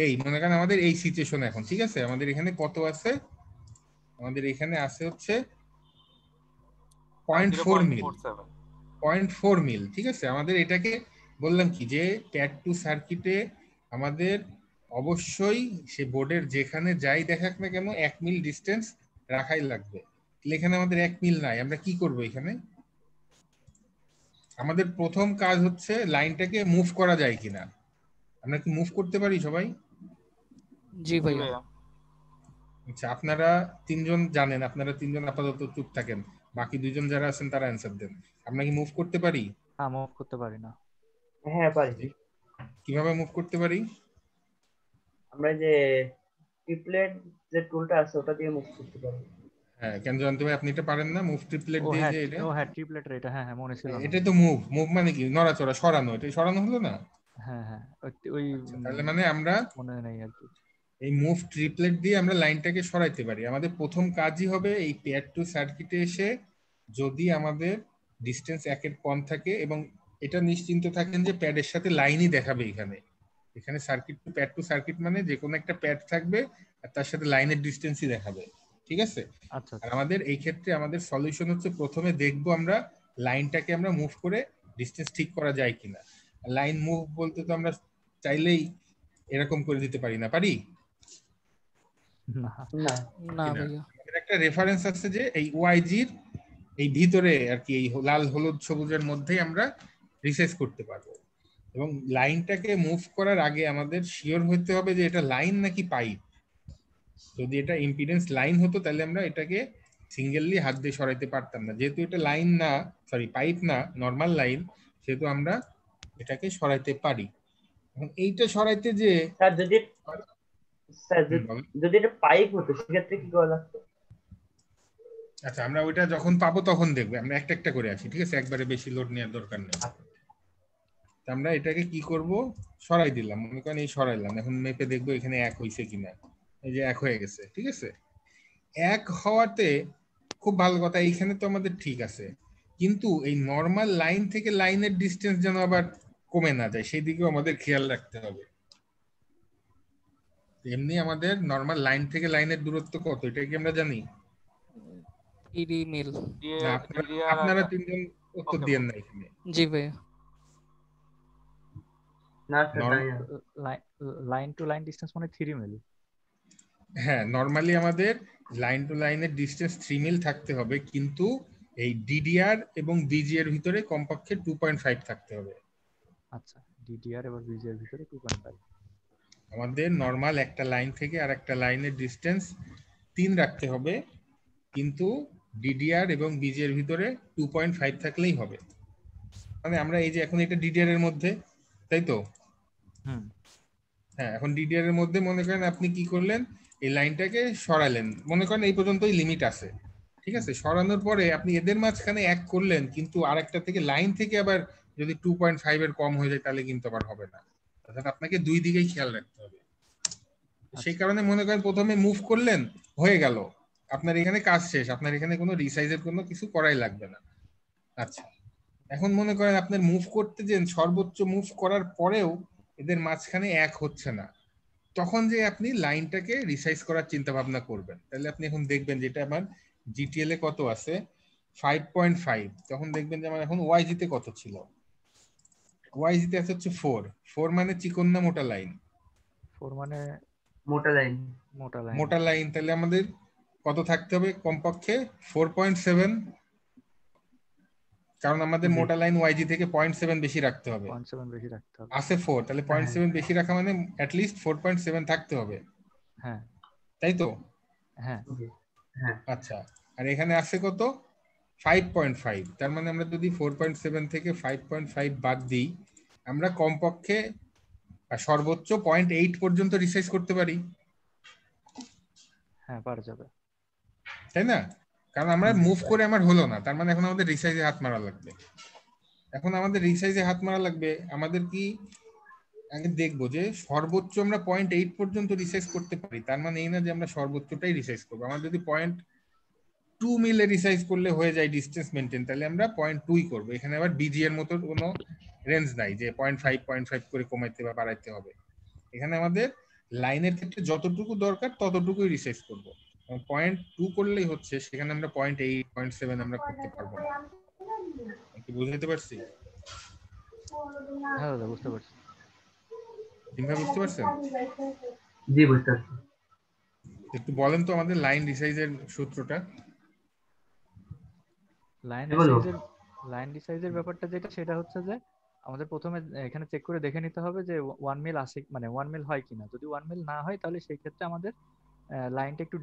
এই মনে করেন আমাদের এই সিচুয়েশন এখন, ঠিক আছে। আমাদের এখানে কত আছে? আমাদের এখানে আছে হচ্ছে 0.4 মিল। 0.4 মিল, ঠিক আছে। আমাদের এটাকে বললাম কি যে প্যাড টু সার্কিটে আমাদের অবশ্যই সে বোর্ডের যেখানে যাই দেখাক না কেন 1 মিল ডিসটেন্স রাখাই লাগবে। এখানে আমাদের 1 মিল নাই, আমরা কি করব? এখানে আমাদের প্রথম কাজ হচ্ছে লাইনটাকে মুভ করা যায় কিনা। আমরা কি মুভ করতে পারি সবাই? জি ভাইয়া। আচ্ছা, আপনারা তিনজন জানেন, আপনারা তিনজন আপাতত চুপ থাকেন, বাকি দুইজন যারা আছেন তারা অ্যানসার দেন। আমরা কি মুভ করতে পারি? না, মুভ করতে পারি না। হ্যাঁ পারি। কিভাবে মুভ করতে পারি? আমরা যে ট্রিপলেট যে টুলটা আছে ওটা দিয়ে মুভ করতে পারি। হ্যাঁ, কেন জানতে ভাই আপনি এটা পারেন না? মুভ ট্রিপলেট দিয়ে যে এটা, হ্যাঁ ট্রিপলেট এটা, হ্যাঁ হ্যাঁ মনে ছিল না। এটাই তো মুভ। মুভ মানে কি? নড়াচড়া, সরানো। এটা সরানো হলো না? হ্যাঁ হ্যাঁ ওই তাহলে মানে আমরা মনে নেই আর কি। এই মুভ ট্রিপলেট দিয়ে আমরা লাইনটাকে সরাইতে পারি। আমাদের প্রথম কাজই হবে এই প্যাড টু সার্কিটে এসে, যদি আমাদের ডিসটেন্স 1-এর কম থাকে এবং এটা নিশ্চিন্ত থাকেন যে প্যাডের সাথে লাইনই দেখাবে এখানে। এখানে circuit to pad to circuit মানে যে কোনো একটা প্যাড থাকবে আর তার সাথে লাইনের ডিসটেন্সই দেখাবে, ঠিক আছে। আচ্ছা আর আমাদের এই ক্ষেত্রে আমাদের সলিউশন হচ্ছে প্রথমে দেখবো আমরা লাইনটাকে আমরা মুভ করে ডিসটেন্স ঠিক করা যায় কিনা। লাইন মুভ বলতে তো আমরা চাইলেই এরকম করে দিতে পারি না, পারি? না না না ভাইয়া। আমাদের একটা রেফারেন্স আছে যে এই ওয়াইজির এই ভিতরে আর কি, এই লাল হলুদ সবুজের মধ্যেই আমরা রিসাইজ করতে পারবো। এবং লাইনটাকে মুভ করার আগে আমাদের শিওর হতে হবে যে এটা লাইন নাকি পাইপ। যদি এটা ইম্পিডেন্স লাইন হতো তাহলে আমরা এটাকে সিঙ্গেললি হাত দিয়ে সরাইতে পারতাম না। যেহেতু এটা লাইন না, সরি পাইপ না, নর্মাল লাইন, সেহেতু আমরা এটাকে সরাইতে পারি। এখন এইটা সরাইতে যে স্যার যদি বলেন। যদি এটা পাইপ হতো সেক্ষেত্রে কি করা লাগতো? আচ্ছা, আমরা ওইটা যখন পাবো তখন দেখবো, আমরা একটা একটা করে আসি, ঠিক আছে। একবারে বেশি লোড নেওয়ার দরকার নেই। আমরা এটাকে কি করব? সরাই দিলাম, মনে করেন এই সরাইলাম, এখন মেপে দেখবো এখানে 1 হয়েছে কিনা। এই যে 1 হয়ে গেছে, ঠিক আছে। 1 হওয়াতে খুব ভালো কথা, এইখানে তো আমাদের ঠিক আছে, কিন্তু এই নর্মাল লাইন থেকে লাইনের ডিসটেন্স যেন আবার কমে না যায় সেই দিকেও আমাদের খেয়াল রাখতে হবে। এমনি আমাদের নর্মাল লাইন থেকে লাইনের দূরত্ব কত, এটা কি আমরা জানি? 3 মিল। না, আপনারা তিনজন উত্তর দিয়েন না এখানে। জি ভাইয়া। না স্যার জানি না। লাইন টু লাইন ডিসটেন্স মানে 3 মিল। হ্যাঁ, নরমালি আমাদের লাইন টু লাইনের ডিসটেন্স 3 মিল থাকতে হবে, কিন্তু এই ডিডিআর এবং বিজি এর ভিতরে কমপক্ষে 2.5 থাকতে হবে। আচ্ছা, ডিডিআর এবং বিজি এর ভিতরে 2.5। আমাদের নর্মাল একটা লাইন থেকে আর একটা লাইনের ডিস্টেন্স 3 রাখতে হবে, কিন্তু ডিডিআর এবং বিজিএর ভিতরে 2.5 থাকলেই হবে। মানে আমরা এই যে এখন এটা ডিডিআর এর মধ্যে, তাই তো? হ্যাঁ, এখন ডিডিআর এর মধ্যে মনে করেন আপনি কি করলেন, এই লাইনটাকে সরালেন, মনে করেন এই পর্যন্তই লিমিট আছে, ঠিক আছে? সরানোর পরে আপনি এদের মাঝখানে এক করলেন, কিন্তু আরেকটা থেকে লাইন থেকে আবার যদি 2.5 এর কম হয়ে যায় তাহলে কিন্তু আবার হবে না। অর্থাৎ আপনাকে দুই দিকেই খেয়াল রাখতে হবে। সেই কারণে মনে করেন প্রথমে মুভ করলেন, হয়ে গেল, আপনার এখানে কাজ শেষ, আপনার এখানে কোনো রিসাইজের কোনো কিছু করাই লাগবে না। আচ্ছা, এখন মনে করেন আপনার মুভ করতে যেন সর্বোচ্চ মুভ করার পরেও এদের মাঝখানে এক হচ্ছে না, তখন যে আপনি লাইনটাকে রিসাইজ করার চিন্তা ভাবনা করবেন। তাহলে আপনি এখন দেখবেন যেটা আমার জিটিএল এ কত আছে 5.5, তখন দেখবেন যে আমার এখন ওয়াইজি তে কত ছিল। ওয়াইজি তে আছে হচ্ছে 4 মানে চিকন না মোটা লাইন? 4 মানে মোটা লাইন। মোটা লাইন। তাহলে আমাদের কত থাকতে হবে? কমপক্ষে 4.7, কারণ আমাদের মোটা লাইন ওয়াইজি থেকে 0.7 বেশি রাখতে হবে। 0.7 বেশি রাখতে হবে। আছে 4, তাহলে 0.7 বেশি রাখা মানে অ্যাট লিস্ট 4.7 থাকতে হবে। হ্যাঁ, তাই তো? হ্যাঁ, হ্যাঁ। আচ্ছা, আর এখানে আছে কত? 5.5। তার মানে আমরা যদি 4.7 থেকে 5.5 বাদ দিই, আমরা কমপক্ষে সর্বোচ্চ 0.8 পর্যন্ত রিসাইজ করতে পারি। হ্যাঁ, পারা যাবে, তাই না? কারণ আমরা মুভ করে আমার হলো না, তার মানে এখন আমাদের রিসাইজে হাত মারা লাগবে। এখন আমাদের রিসাইজে হাত মারা লাগবে, আমাদের কি আগে দেখবো যে সর্বোচ্চ আমরা 0.8 পর্যন্ত রিসাইজ করতে পারি। তার মানে এই না যে আমরা সর্বোচ্চটাই রিসাইজ করবো। আমরা যদি 0.2 মিলে রিসাইজ করলে হয়ে যায় ডিস্টেন্স মেনটেন, তাহলে আমরা 0.2ই করবো। এখানে আবার বিজি এর মতো কোনো রেঞ্জ নাই যে 0.5 করে কমাইতে বা বাড়াইতে হবে। এখানে আমাদের লাইনের ক্ষেত্রে যতটুকু দরকার ততটুকুই রিসাইজ করবো। 0.2 করলেই হচ্ছে, সেখানে আমরা 0.8 0.7 আমরা করতে পারবো না। কি বুঝতে পারছি? হ্যাঁ দাদা, বুঝতে পারছি। তোমরা বুঝতে পারছেন? জি, বুঝতে পারছি। একটু বলেন তো আমাদের লাইন রিসাইজের সূত্রটা। লাইন রিসাইজের ব্যাপারটা যেটা, সেটা হচ্ছে যে আমাদের প্রথমে এখানে চেক করে দেখে নিতে হবে যে 1 মিল আসে, মানে 1 মিল হয় কিনা। যদি 1 মিল না হয় তাহলে সেই ক্ষেত্রে আমাদের লাইনটা একটু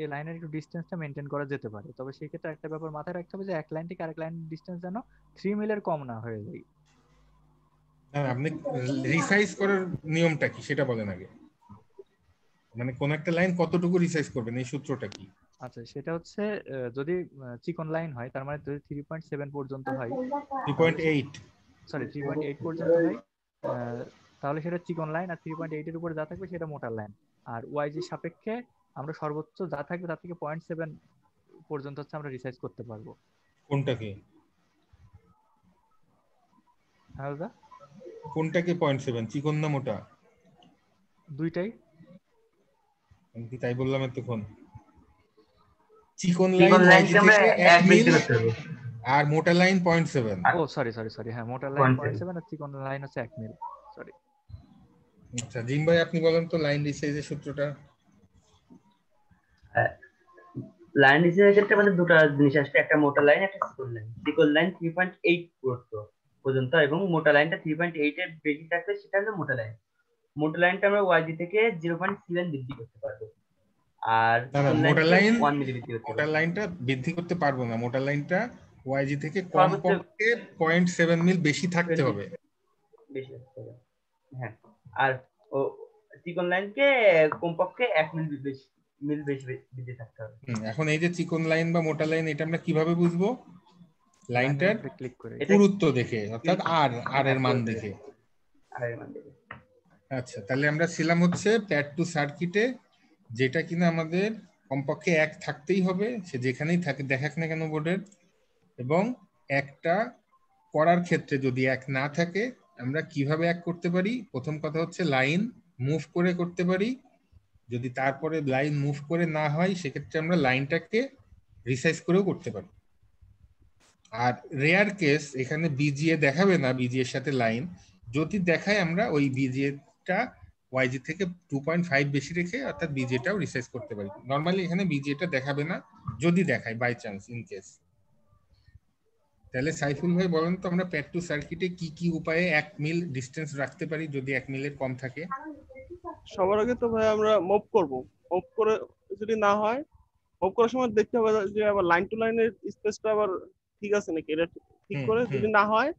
এই লাইনের একটু ডিসটেন্সটা মেনটেন করা যেতে পারে। তবে সেই ক্ষেত্রে একটা ব্যাপার মাথায় রাখতে হবে যে এক লাইন থেকে আরেক লাইনের ডিসটেন্স যেন 3 মিলের কম না হয়ে যায়। আপনি রিসাইজ করার নিয়মটা কি সেটা বলেন আগে। মানে কোন একটা লাইন কতটুকু রিসাইজ করবেন, এই সূত্রটা কি? আচ্ছা, সেটা হচ্ছে যদি চিকন লাইন হয়, তার মানে যদি 3.7 পর্যন্ত হয়, 3.8, সরি 3.8 পর্যন্ত হয়, তাহলে সেটা চিকন লাইন। আর 3.8 এর উপরে যা থাকবে সেটা মোটা লাইন। আর ওয়াইজি সাপেক্ষে আমরা সর্বোচ্চ যা থাকবে তার থেকে 0.7 পর্যন্ত হচ্ছে আমরা রিসাইজ করতে পারবো। কোনটাকে? হ্যাঁ দাদা, কোনটাকে 0.7, চিকন না মোটা? দুইটাই। আমি কি তাই বললাম এতক্ষণ? চিকন চিকন লাইন লাইনকে আমরা 1 মিল করতে হবে। আর মোটা লাইন 0.7। ও সরি, হ্যাঁ, মোটা লাইন 0.7 আর চিকন লাইন হচ্ছে 1 মিল। সরি। আচ্ছা, জিম ভাই আপনি বলেন তো লাইন রিসাইজের সূত্রটা। লাইন রিসাইজের ক্ষেত্রে আমাদের দুটো জিনিস আসছে, একটা মোটা লাইন, একটা চিকন লাইন। চিকন লাইন 3.8 পর্যন্ত এবং মোটা লাইনটা 3.8 এর বেশি থাকলে সেটা হলো মোটা লাইন। মোটা লাইনটা আমরা ওয়াইজি থেকে 0.7 বৃদ্ধি করতে পারবো, আর মোটা লাইন 1 মিলি বৃদ্ধি করতে মোটা পারবো। লাইনটা বৃদ্ধি করতে পারবো না। মোটা লাইনটা ওয়াইজি থেকে সর্বোচ্চ কমপক্ষে 0.7 মিল বেশি থাকতে হবে। বেশি থাকতে হবে, হ্যাঁ। আর চিকন লাইনকে কমপক্ষে 1 মিল বেশি বৃদ্ধি থাকতে হবে। এখন এই যে চিকন লাইন বা মোটা লাইন, এটা আমরা কিভাবে বুঝবো? লাইনটার ক্লিক করে পুরুত্ব দেখে, অর্থাৎ আর এর মান দেখে। আচ্ছা, তাহলে আমরা ছিলাম হচ্ছে প্যাড টু সার্কিটে, যেটা কিনা আমাদের কমপক্ষে 1 থাকতেই হবে, সে যেখানেই থাকে দেখাক না কেন বোর্ডের। এবং একটা করার ক্ষেত্রে যদি 1 না থাকে, আমরা কিভাবে 1 করতে পারি? প্রথম কথা হচ্ছে লাইন মুভ করে করতে পারি। যদি তারপরে লাইন মুভ করে না হয়, সেক্ষেত্রে আমরা লাইনটাকে রিসাইজ করেও করতে পারি। আর রেয়ার কেস, এখানে বিজিএ দেখাবে না, বিজিএর সাথে লাইন যদি দেখায়, আমরা ওই বিজিএটা ওয়াইজি থেকে 2.5 বেশি রেখে অর্থাৎ বিজিএটাও রিসাইজ করতে পারি। নরমালি এখানে বিজিএটা দেখাবে না, যদি দেখায় বাই চান্স ইন কেস। তাহলে সাইফুল ভাই বলেন তো আমরা প্যাড টু সার্কিটে কি কি উপায়ে 1 মিল ডিসটেন্স রাখতে পারি যদি 1 মিলের কম থাকে? সবার আগে তো ভাই আমরা মুভ করব। মুভ করে যদি না হয়, মুভ করার সময় দেখতে হবে যে আবার লাইন টু লাইনের স্পেসটা আবার ঠিক আছে নাকি, এটা ঠিক হুম করে হুম যদি না হয়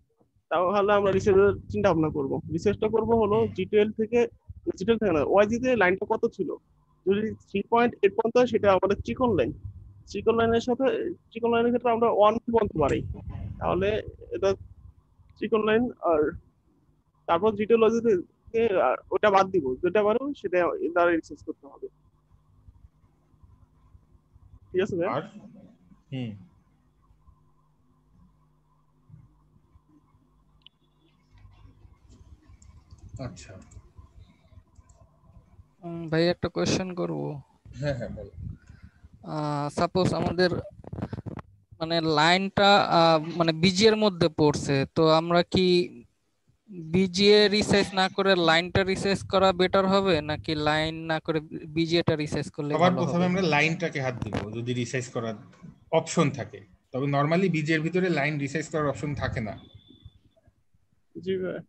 তাহলে আমরা রিসার্চের চিন্তা ভাবনা করবো। রিসার্চটা করবো হলো হুম জিটিএল থেকে, জিটিএল থেকে না, ওয়াইজি তে লাইনটা কত ছিল। যদি 3.8 পর্যন্ত হয় সেটা আমাদের চিকন লাইন। চিকন লাইনের সাথে, চিকন লাইনের ক্ষেত্রে আমরা 1 পর্যন্ত পারি, তাহলে এটা চিকন লাইন। আর তারপর জিটিএল ওয়াইজি থেকে ওটা বাদ দিব, যেটা পারো সেটা দ্বারা রিসার্চ করতে হবে। ঠিক আছে ভাই? আর হুম আচ্ছা ভাই একটা কোয়েশ্চেন করব। হ্যাঁ হ্যাঁ বলো। সাপোজ আমাদের মানে লাইনটা মানে বিজি এর মধ্যে পড়ছে, তো আমরা কি বিজিএ রিসার্চ না করে লাইনটা রিসার্চ করা বেটার হবে, নাকি লাইন না করে বিজিএটা রিসার্চ করলে সবার ভালো প্রথমে হবে? আমরা লাইনটাকে হাত দিব যদি রিসাইজ করার অপশন থাকে। তবে নর্মালি বীজের ভিতরে লাইন রিসাইজ করার অপশন থাকে না। জি ভাই।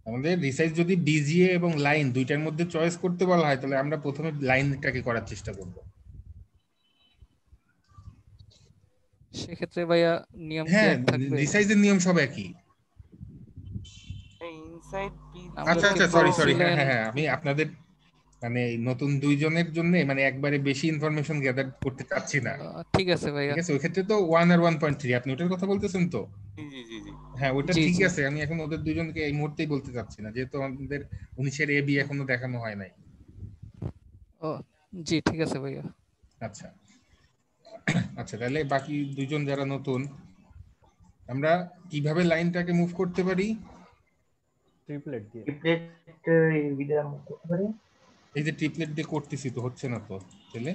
আমাদের রিসাইজ যদি বিজিএ এবং লাইন দুইটার মধ্যে চয়েস করতে বলা হয়, তাহলে আমরা প্রথমে লাইনটাকে করার চেষ্টা করব। সেক্ষেত্রে ভাইয়া নিয়ম কি হ্যাঁ, এক থাকবে? রিসাইজের নিয়ম সব একই। এই ইনসাইড আমরা আচ্ছা বিজিএ কি আচ্ছা, তো সরি সরি, হ্যাঁ বলছিলেন? হ্যাঁ হ্যাঁ, আমি আপনাদের মানে এই নতুন দুইজনের জন্য মানে একবারে বেশি ইনফরমেশন গ্যাদার করতে চাচ্ছি না। ঠিক আছে ভাইয়া। ঠিক আছে, ওই ক্ষেত্রে তো 1 আর 1.3 আপনি ওটার কথা বলতেছেন তো? জি জি জি জি। হ্যাঁ, ওটা জি ঠিক জি। আছে। আমি এখন ওদের দুজনকে এই মুহূর্তেই বলতে চাচ্ছি না, যেহেতু আমাদের 19-এর এ বি এখনো দেখানো হয় নাই। ও জি, ঠিক আছে ভাইয়া। আচ্ছা আচ্ছা, তাহলে বাকি দুইজন যারা নতুন, আমরা কিভাবে লাইনটাকে মুভ করতে পারি? ট্রিপলেট দিয়ে। ট্রিপলেট ভিডিও করতে পারি। এই যে ট্রিপলেট দিয়ে করতেছি তো হচ্ছে না তো তাহলে,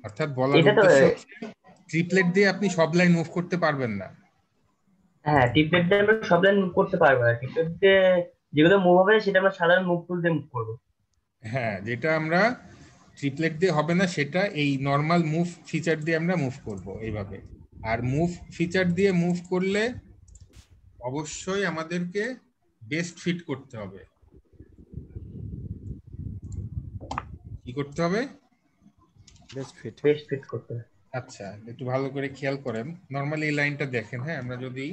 অর্থাৎ বলার এটা তো উদ্দেশ্য হচ্ছে ট্রিপলেট দিয়ে আপনি সব লাইন মুভ করতে পারবেন না। হ্যাঁ, ট্রিপলেট দিয়ে আমরা সব লাইন মুভ করতে পারবো না। ট্রিপলেট দিয়ে যেগুলো মুভ হবে সেটা আমরা সাধারণ মুভ টুল দিয়ে মুভ করবো। হ্যাঁ, যেটা আমরা ট্রিপলেট দিয়ে হবে না সেটা এই নর্মাল মুভ ফিচার দিয়ে আমরা মুভ করব এইভাবে। আর মুভ ফিচার দিয়ে মুভ করলে অবশ্যই আমাদেরকে বেস্ট ফিট করতে হবে। কি করতে হবে? Best fit. বেস্ট ফিট করতে হবে। আচ্ছা, একটু ভালো করে খেয়াল করেন। নর্মালি এই লাইনটা দেখেন, হ্যাঁ, আমরা যদি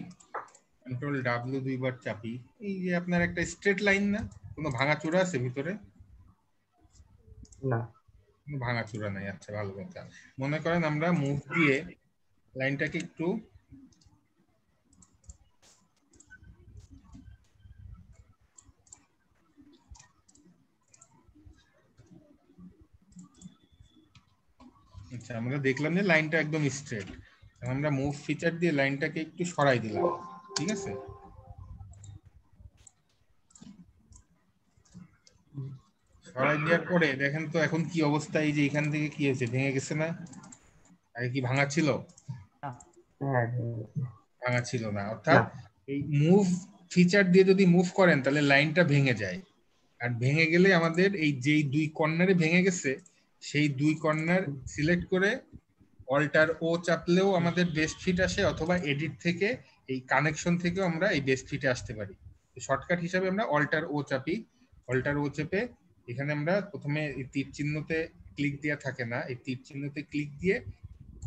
কন্ট্রোল ডাব্লিউ দুইবার চাপি, এই যে আপনার একটা স্ট্রেট লাইন না, কোনো ভাঙাচোরা আছে ভিতরে? না। কোনো ভাঙাচোরা নাই। আচ্ছা, ভালো কথা। মনে করেন আমরা মুভ দিয়ে লাইনটাকে একটু আচ্ছা, আমরা দেখলাম যে লাইনটা একদম স্ট্রেট। আমরা মুভ ফিচার দিয়ে লাইনটাকে একটু সরাই দিলাম, ঠিক আছে? সরাই দেওয়ার পরে দেখেন তো এখন কি অবস্থা। এই যে এখান থেকে কি হয়েছে, ভেঙে গেছে না? আগে কি ভাঙা ছিল? হ্যাঁ, ভাঙা ছিল না। অর্থাৎ না। এই মুভ ফিচার দিয়ে যদি মুভ করেন তাহলে লাইনটা ভেঙে যায়। আর ভেঙে গেলে আমাদের এই যেই দুই কর্নারে ভেঙে গেছে সেই দুই কর্নার সিলেক্ট করে অল্টার ও চাপলেও আমাদের বেস্ট ফিট আসে, অথবা এডিট থেকে এই কানেকশন থেকেও আমরা এই বেস্ট ফিটে আসতে পারি। শর্টকাট হিসাবে আমরা অল্টার ও চাপি। অল্টার ও চেপে এখানে আমরা প্রথমে এই তীর চিহ্নতে ক্লিক দেওয়া থাকে না, এই তীর চিহ্নতে ক্লিক দিয়ে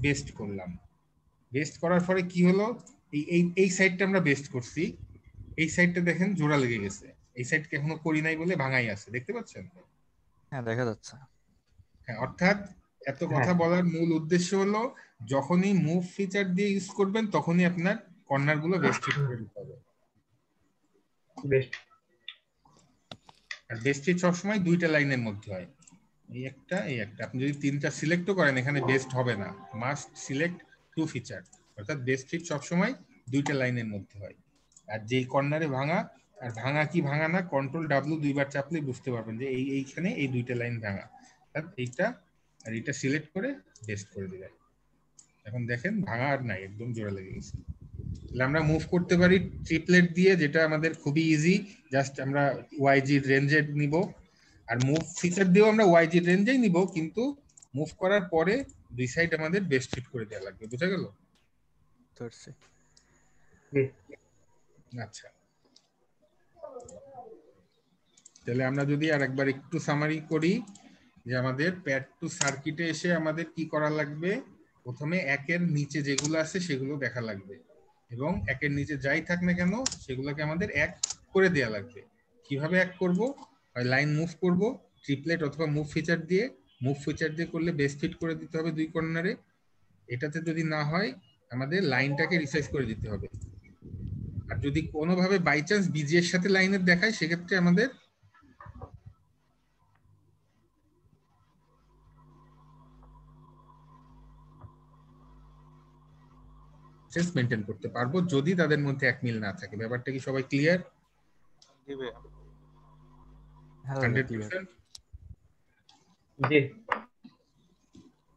বেস্ট করলাম। বেস্ট করার পরে কি হলো, এই এই এই সাইডটা আমরা বেস্ট করছি, এই সাইডটা দেখেন জোড়া লেগে গেছে। এই সাইডকে এখনো করি নাই বলে ভাঙাই আছে, দেখতে পাচ্ছেন? হ্যাঁ, দেখা যাচ্ছে। হ্যাঁ, অর্থাৎ এত কথা হ্যাঁ, বলার মূল উদ্দেশ্য হলো যখনই মুভ ফিচার দিয়ে ইউজ করবেন তখনই আপনার কর্নার গুলো বেস্ট ফিট করে দিতে হবে। বেস্ট। আর বেস্ট ফিট সবসময় দুইটা লাইনের মধ্যে হয়, এই একটা এই একটা। আপনি যদি তিনটা সিলেক্টও করেন এখানে বেস্ট হবে না, মাস্ট সিলেক্ট টু ফিচার। অর্থাৎ বেস্ট ফিট সবসময় দুইটা লাইনের মধ্যে হয়। আর যেই কর্নারে ভাঙা, আর ভাঙা কি ভাঙা না, কন্ট্রোল ডাব্লিউ দুইবার চাপলে বুঝতে পারবেন যে এইখানে এই দুইটা লাইন ভাঙা। অর্থাৎ এইটা আর এইটা সিলেক্ট করে বেস্ট করে দিবেন। এখন দেখেন ভাঙা আর নাই, একদম জোড়া লেগে গেছে। তাহলে আমরা মুভ করতে পারি ট্রিপলেট দিয়ে, যেটা আমাদের খুবই ইজি। জাস্ট আমরা ওয়াইজি রেঞ্জে নিব, আর মুভ ফিচার দিয়েও আমরা ওয়াইজি রেঞ্জেই নিব, কিন্তু মুভ করার পরে দুই সাইড আমাদের বেস্ট ফিট করে দেওয়া লাগবে। বুঝা গেল? ধরছি। আচ্ছা, তাহলে আমরা যদি আর একবার একটু সামারি করি যে আমাদের প্যাড টু সার্কিটে এসে আমাদের কি করা লাগবে, প্রথমে একের নিচে যেগুলো আছে সেগুলো দেখা লাগবে এবং একের নিচে যাই থাক না কেন সেগুলোকে আমাদের এক করে দেওয়া লাগবে। কিভাবে এক করব? হয় লাইন মুভ করব ট্রিপলেট অথবা মুভ ফিচার দিয়ে। মুভ ফিচার দিয়ে করলে বেস ফিট করে দিতে হবে দুই কর্নারে। এটাতে যদি না হয় আমাদের লাইনটাকে রিসাইজ করে দিতে হবে। আর যদি কোনোভাবে বাই চান্স বিজি এর সাথে লাইনের দেখায় সেক্ষেত্রে আমাদের মেনটেন করতে পারবো যদি তাদের মধ্যে এক মিল না থাকে। ব্যাপারটা কি সবাই ক্লিয়ার? জি ভাইয়া। 100%? জি।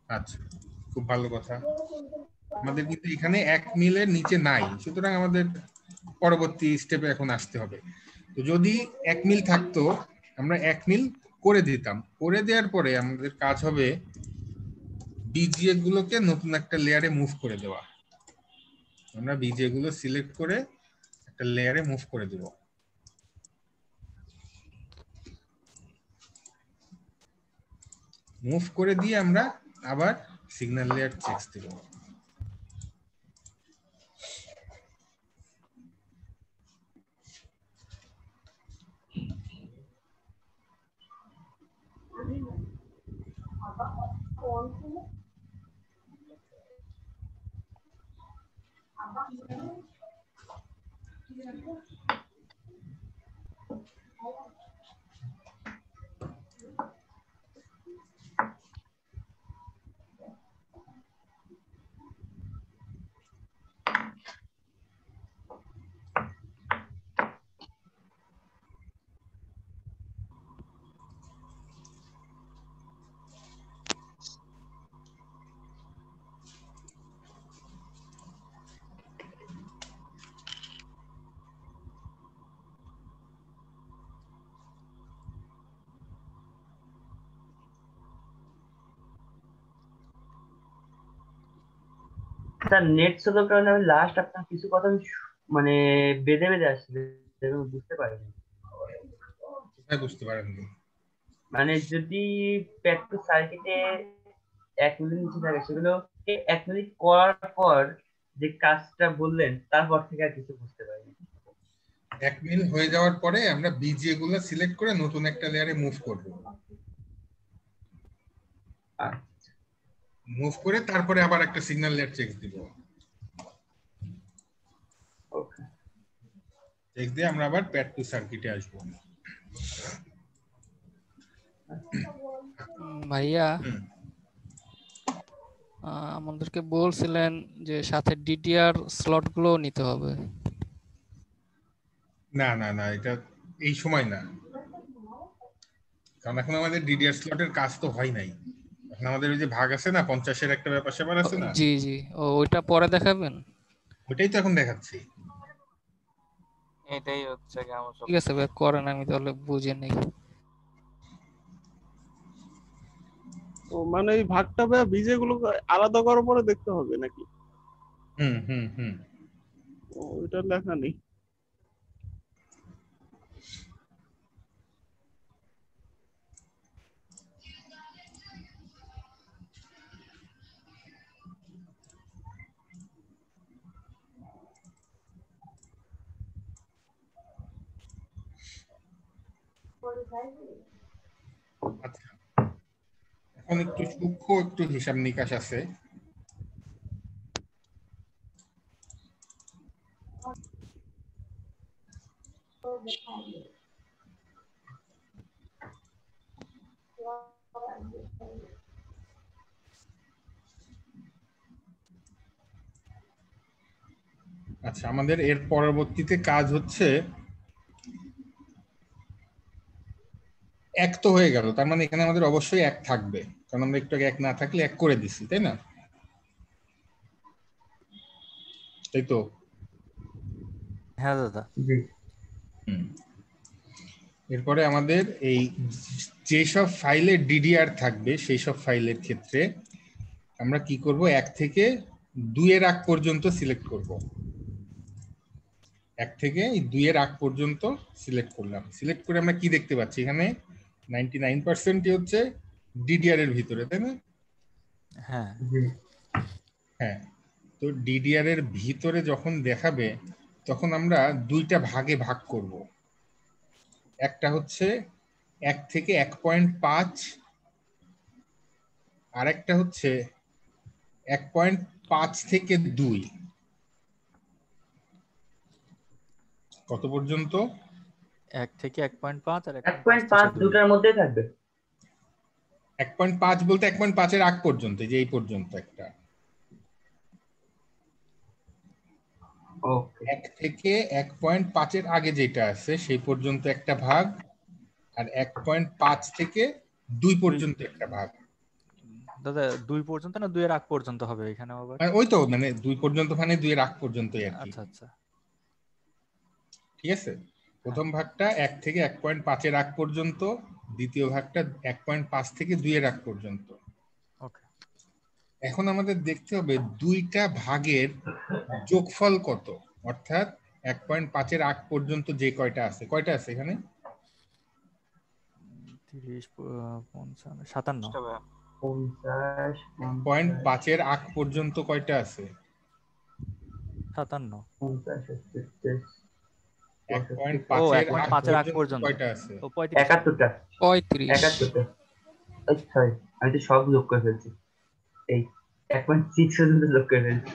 আচ্ছা, খুব ভালো কথা। আমাদের কিন্তু এখানে এক মিলের নিচে নাই, সুতরাং আমাদের পরবর্তী স্টেপে এখন আসতে হবে। তো যদি এক মিল থাকতো আমরা এক মিল করে দিতাম। করে দেওয়ার পরে আমাদের কাজ হবে বিজিএ গুলোকে নতুন একটা লেয়ারে মুভ করে দেওয়া। আমরা বিজিএ গুলো সিলেক্ট করে একটা লেয়ারে মুভ করে দেব। মুভ করে দিয়ে আমরা আবার সিগন্যাল লেয়ার চেক দেব। স্যার নেট স্লোর কারণে আমি লাস্ট আপনার কিছু কথা মানে বেঁধে বেঁধে আসছে, আমি বুঝতে পারিনি। কোথায় বুঝতে পারেননি? মানে যদি প্যাড টু সার্কিটে 1 মিনিট নিচে থাকে সেগুলো 1 মিনিট করার পর যে কাজটা বললেন তারপর থেকে আর কিছু বুঝতে পারিনি। 1 মিল হয়ে যাওয়ার পরে আমরা বিজিএ গুলো সিলেক্ট করে নতুন একটা লেয়ারে মুভ করব। মুভ করে তারপরে আবার একটা সিগন্যাল লেয়ার চেক দিব। ওকে, চেক দিয়ে আমরা আবার প্যাড টু সার্কিটে আসব। ভাইয়া আমাদেরকে বলছিলেন যে সাথে ডিডিআর স্লট গুলো নিতে হবে। না না না, এটা এই সময় না, কারণ এখন আমাদের ডিডিআর স্লটের কাজ তো হয় নাই। এখন আমাদের ওই যে ভাগ আছে না 50-এর একটা ব্যাপার স্যাপার আছে না, জি জি, ওইটা পরে দেখাবেন। ওইটাই তো এখন দেখাচ্ছি। এটাই হচ্ছে কেমন সব। ঠিক আছে ভাই, করেন, আমি তাহলে বুঝে নেই। ও মানে এই ভাগটা ভাইয়া বিজে গুলো আলাদা করার পরে দেখতে হবে নাকি? হুম হুম হুম। ও এটা লেখা নেই। আচ্ছা, এখন একটু সূক্ষ্ম একটু হিসাব নিকাশ আছে। আচ্ছা, আমাদের এর পরবর্তীতে কাজ হচ্ছে, এক তো হয়ে গেল, তার মানে এখানে আমাদের অবশ্যই এক থাকবে, কারণ আমরা একটু আগে এক না থাকলে এক করে দিছি, তাই না? তাই তো? হ্যাঁ দাদা। জি। এরপরে আমাদের এই যেসব ফাইলে ডিডিআর থাকবে সেই সব ফাইলের ক্ষেত্রে আমরা কি করব, 1 থেকে 2 এর আগ পর্যন্ত সিলেক্ট করব। 1 থেকে এই 2 এর আগ পর্যন্ত সিলেক্ট করলাম। সিলেক্ট করে আমরা কি দেখতে পাচ্ছি এখানে 99%ই হচ্ছে ডিডিআর এর ভিতরে, তাই না? হ্যাঁ জি হ্যাঁ, তো ডিডিআর এর ভিতরে যখন দেখাবে তখন আমরা দুইটা ভাগে ভাগ করব। একটা হচ্ছে 1 থেকে 1.5, আর একটা হচ্ছে 1.5 থেকে 2। কত পর্যন্ত? 1 থেকে 1.5 আর 1.5 1.5 থেকে 2। দুটার মধ্যেই থাকবে। 1.5 বলতে 1.5 এর আগ পর্যন্ত, যে এই পর্যন্ত একটা। ওকে 1 থেকে 1.5 এর আগে যেটা আছে সেই পর্যন্ত একটা ভাগ, আর 1.5 থেকে 2 পর্যন্ত একটা ভাগ। দাদা 2 পর্যন্ত না 2 এর আগ পর্যন্ত হবে এখানে আবার? মানে ওই তো, মানে 2 পর্যন্ত মানে 2 এর আগ পর্যন্তই আর কি। আচ্ছা আচ্ছা ঠিক আছে, প্রথম ভাগটা 1 থেকে 1.5 এর আগ পর্যন্ত, দ্বিতীয় ভাগটা 1.5 থেকে 2 এর আগ পর্যন্ত। ওকে। এখন আমাদের দেখতে হবে দুইটা ভাগের যোগফল কত, অর্থাৎ 1.5 এর আগ পর্যন্ত যে কয়টা আছে, কয়টা আছে এখানে? 30 55 57। 50 1.5 এর আগ পর্যন্ত কয়টা আছে? 57। 50 ও 1.5 এর আগ 1.5 এর আগ পর্যন্ত পর্যন্ত কয়টা আছে? ও 35। 71টা 35। 71টা। সরি, আমি তো সব যোগ করে ফেলছি। এই 1.6 পর্যন্ত যোগ করে ফেলছি।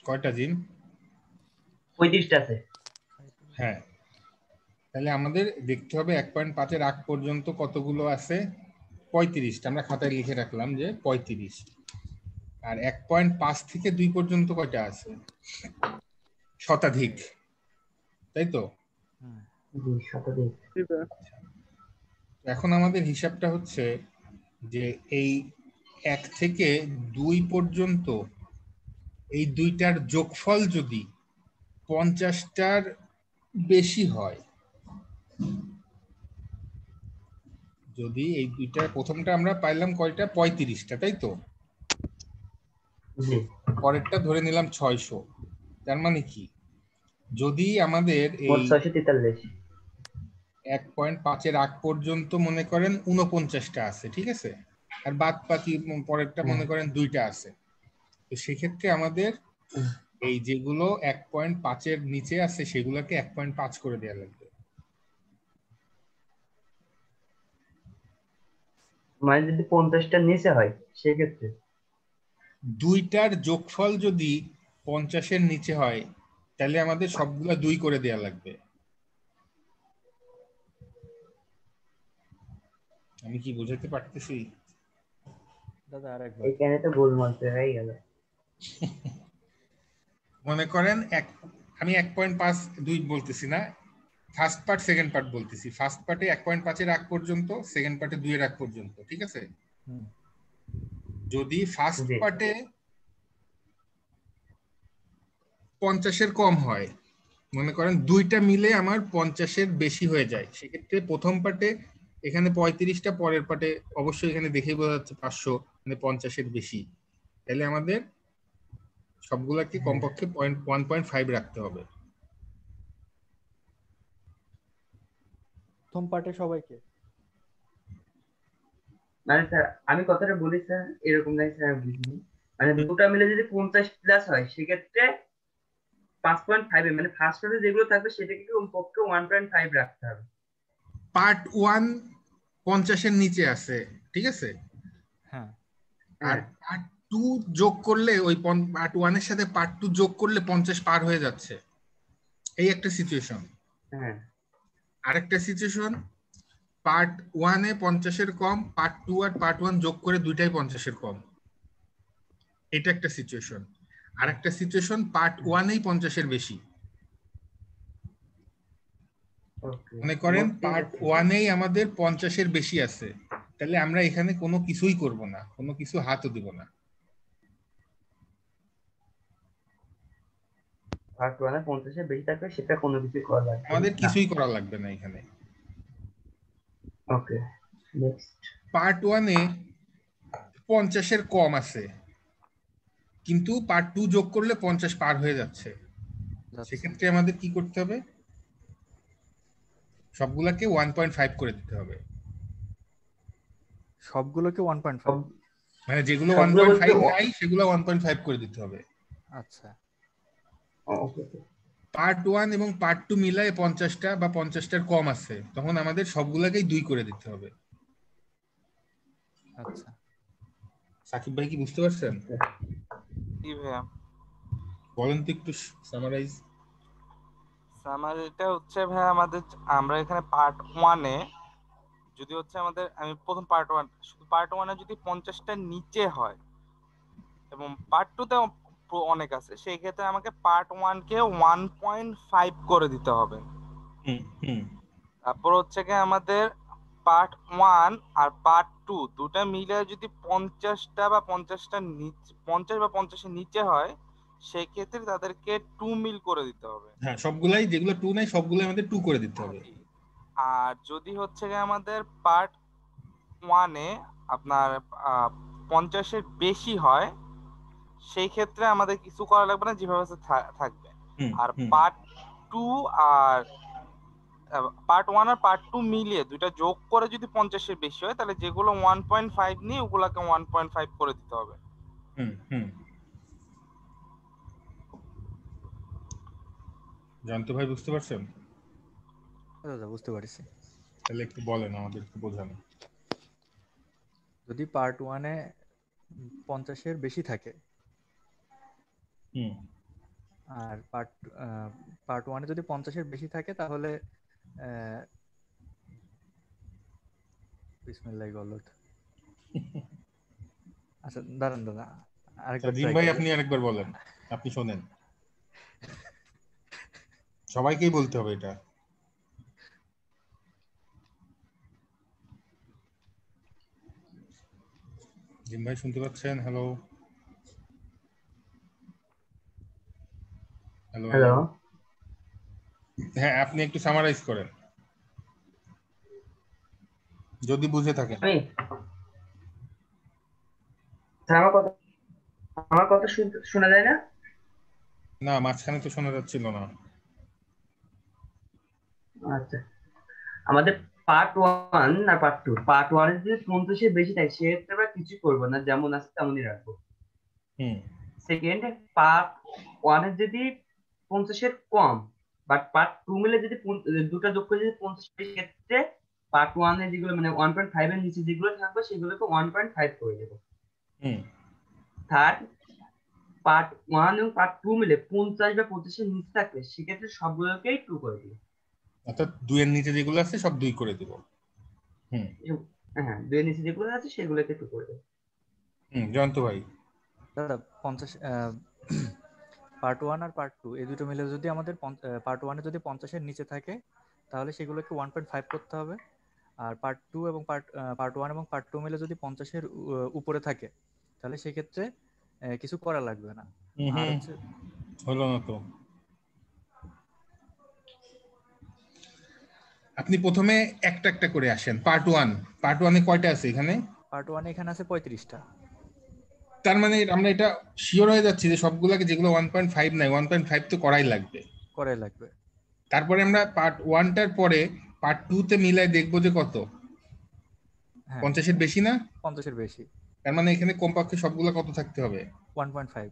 কয়টা জিন? 35টা আছে। হ্যাঁ, তাহলে আমাদের দেখতে হবে 1.5 এর আগ পর্যন্ত কতগুলো আছে। 35টা আমরা খাতায় লিখে রাখলাম যে 35। আর 1.5 থেকে 2 পর্যন্ত কয়টা আছে? শতাধিক, তাই তো? জি শতাধিক। জি ভাইয়া। এখন আমাদের হিসাবটা হচ্ছে যে এই 1 থেকে 2 পর্যন্ত এই দুইটার যোগফল যদি 50টার বেশি হয়, যদি এই দুইটা, প্রথমটা আমরা পাইলাম কয়টা? 35টা, তাই তো? জি পরেরটা ধরে নিলাম 600। তার মানে কি, যদি আমাদের মোট এই 643। 1.5 এর আগ পর্যন্ত মনে করেন 49টা আছে, ঠিক আছে, আর বাদ বাকি পরেরটা মনে করেন 2টা আছে, তো সেক্ষেত্রে আমাদের এই যেগুলো 1.5 এর নিচে আছে সেগুলোকে 1.5 করে দেওয়া লাগবে। মানে যদি 50টার নিচে হয় সেক্ষেত্রে দুইটার যোগফল যদি 50-এর নিচে হয় তাহলে আমাদের সবগুলা 2 করে দেওয়া লাগবে। আমি কি বোঝাতে পারতেছি? দাদা আরেকবার। এখানে তো গোলমাল হয়ে গেল। মনে করেন আমি 1.5 2 বলতেছি না, ফার্স্ট পার্ট সেকেন্ড পার্ট বলতেছি। ফার্স্ট পার্টে 1.5 এর আগ পর্যন্ত, সেকেন্ড পার্টে 2 এর আগ পর্যন্ত, ঠিক আছে? যদি ফার্স্ট জি পার্টে 50-এর কম হয়, মনে করেন দুইটা মিলে আমার 50-এর বেশি হয়ে যায়, সেক্ষেত্রে প্রথম পার্টে এখানে 35টা, পরের পার্টে অবশ্যই এখানে দেখেই বোঝা যাচ্ছে 500, মানে 50-এর বেশি, তাহলে আমাদের সবগুলাকে কমপক্ষে 1.5 রাখতে হবে। প্রথম পার্টে সবাইকে মানে স্যার আমি কথাটা বলি স্যার, এরকম নাই স্যার, আমি বুঝিনি। মানে দুটা মিলে যদি 50+ হয় সেক্ষেত্রে 5.5 মানে ফার্স্ট পার্টে যেগুলো থাকবে সেটাকে কমপক্ষে 1.5 রাখতে হবে। পার্ট 1 50-এর নিচে আছে, ঠিক আছে, হ্যাঁ আর পার্ট 2 যোগ করলে ওই পার্ট 1 এর সাথে পার্ট 2 যোগ করলে 50 পার হয়ে যাচ্ছে, এই একটা সিচুয়েশন। হ্যাঁ আরেকটা সিচুয়েশন, পার্ট 1 এ 50-এর কম, পার্ট 2 আর পার্ট 1 যোগ করে দুইটাই 50-এর কম, এটা একটা সিচুয়েশন। আরেকটা সিচুয়েশন, পার্ট 1 এই 50-এর বেশি। ওকে মনে করেন পার্ট 1 এই আমাদের 50-এর বেশি আছে, তাহলে আমরা এখানে কোনো কিছুই করব না, কোনো কিছু হাতও দিব না। পার্ট 1 50-এর বেশি থাকবে সেটা কোনো কিছু করা লাগবে আমাদের না। কিছুই করা লাগবে না এখানে। Okay next. পার্ট 1 এ 50-এর কম আছে, কিন্তু পার্ট 2 যোগ করলে 50 পার হয়ে যাচ্ছে, যাচ্ছে। সেক্ষেত্রে আমাদের কি করতে হবে, সবগুলাকে 1.5 করে দিতে হবে। সবগুলোকে 1.5। সব- মানে যেগুলো সবগুলো বলতে 1.5 নাই সেগুলো 1.5 করে দিতে হবে। আচ্ছা, ওকে পার্ট 1 এবং পার্ট 2 মিলায় 50টা বা 50টার কম আছে, তখন আমাদের সবগুলাকেই 2 করে দিতে হবে। আচ্ছা। সাকিব ভাই কি বুঝতে পারছেন? কি ভাইয়া? বলেন তো একটু সামারাইজ। সামারিটা হচ্ছে ভাইয়া আমাদের, আমরা এখানে পার্ট 1-এ যদি হচ্ছে আমাদের, আমি প্রথম পার্ট 1, শুধু পার্ট 1-এ যদি 50টার নিচে হয় এবং পার্ট 2-তে অনেক আছে, সেই ক্ষেত্রে আমাকে পার্ট 1-কে 1.5 করে দিতে হবে। হুম হুম তারপর হচ্ছে কি আমাদের পার্ট 1 আর পার্ট 2 দুটা মিলে যদি 50টা বা 50টার নিচে, 50 বা 50-এর নিচে হয়, সেই ক্ষেত্রে তাদেরকে 2 মিল করে দিতে হবে। হ্যাঁ, সবগুলাই যেগুলো 2 নাই সবগুলাই আমাদের 2 করে দিতে হবে। আর যদি হচ্ছে গিয়ে আমাদের পার্ট 1-এ আপনার 50-এর বেশি হয়, সেই ক্ষেত্রে আমাদের কিছু করা লাগবে না, যেভাবে আছে থাকবে। হুম আর হুম পার্ট 2 আর পার্ট 1 আর পার্ট 2 মিলিয়ে দুইটা যোগ করে যদি 50-এর বেশি হয়, তাহলে যেগুলো 1.5 নিয়ে ওগুলাকে 1.5 করে দিতে হবে। হুম হুম জানতো ভাই, বুঝতে পারছেন? দাদা বুঝতে পারছি। তাহলে একটু বলেন, আমাদের একটু বোঝান। যদি পার্ট 1-এ 50-এর বেশি থাকে হুম আর পার্ট 1-এ যদি 50-এর বেশি থাকে তাহলে বিসমিল্লাহ গলত। আচ্ছা দাঁড়ান দাদা, আরেকবার জিম ট্রাই ভাই করি। আপনি আরেকবার বলেন, আপনি শোনেন, সবাইকেই বলতে হবে এটা। জিম ভাই শুনতে পাচ্ছেন? Hello hello hello. হ্যালো। হ্যাঁ, আপনি একটু সামারাইজ করেন যদি বুঝে থাকেন। আমি স্যার, আমার কথা শোনা যায় না? না, মাঝখানে তো শোনা যাচ্ছিল না। আচ্ছা, আমাদের পার্ট 1 আর পার্ট 2, পার্ট 1 এর যদি 50-এর বেশি থাকে সেক্ষেত্রে আমরা কিছু করবো না, যেমন আছে তেমনই রাখবো। হুম সেকেন্ড, পার্ট 1 এর যদি 50-এর কম, বাট পার্ট 2 মিলে যদি দুটো যোগ করে যদি 50 ক্ষেত্রে পার্ট 1 এর যেগুলো মানে 1.5 এর নিচে যেগুলো থাকবে সেগুলোকে 1.5 করে দেবো। হুম থার্ড, পার্ট 1 এবং পার্ট 2 মিলে 50 বা 25-এর নিচে থাকবে সেক্ষেত্রে সবগুলোকেই 2 করে দিই। অর্থাৎ 2 এর নিচে যেগুলো আছে সব 2 করে দিব। হুম হ্যাঁ, 2 এর নিচে যেগুলো আছে সেগুলোকে 2 করে দেবো। হুম জানতো ভাই। দাদা 50 পার্ট 1 আর পার্ট 2 এই দুটো মিলে যদি আমাদের পার্ট 1-এ যদি 50-এর নিচে থাকে তাহলে সেগুলোকে 1.5 করতে হবে। আর পার্ট 2 এবং পার্ট 1 এবং পার্ট 2 মিলে যদি 50-এর উপরে থাকে তাহলে সেক্ষেত্রে কিছু করা লাগবে না। আর হুম হচ্ছে হলো না তো। আপনি প্রথমে একটা একটা করে আসেন। পার্ট 1 এ কয়টা আছে এখানে? পার্ট 1-এ এখানে আছে 35টা। তার মানে আমরা এটা শিওর হয়ে যাচ্ছি যে সবগুলাকে, যেগুলো 1.5 নাই 1.5 তো করাই লাগবে। করাই লাগবে। তারপরে আমরা পার্ট 1টার পরে পার্ট 2 তে মিলাই দেখবো যে কত, হ্যাঁ 50-এর বেশি না? 50-এর বেশি। তার মানে এখানে কমপক্ষে সবগুলো কত থাকতে হবে? 1.5।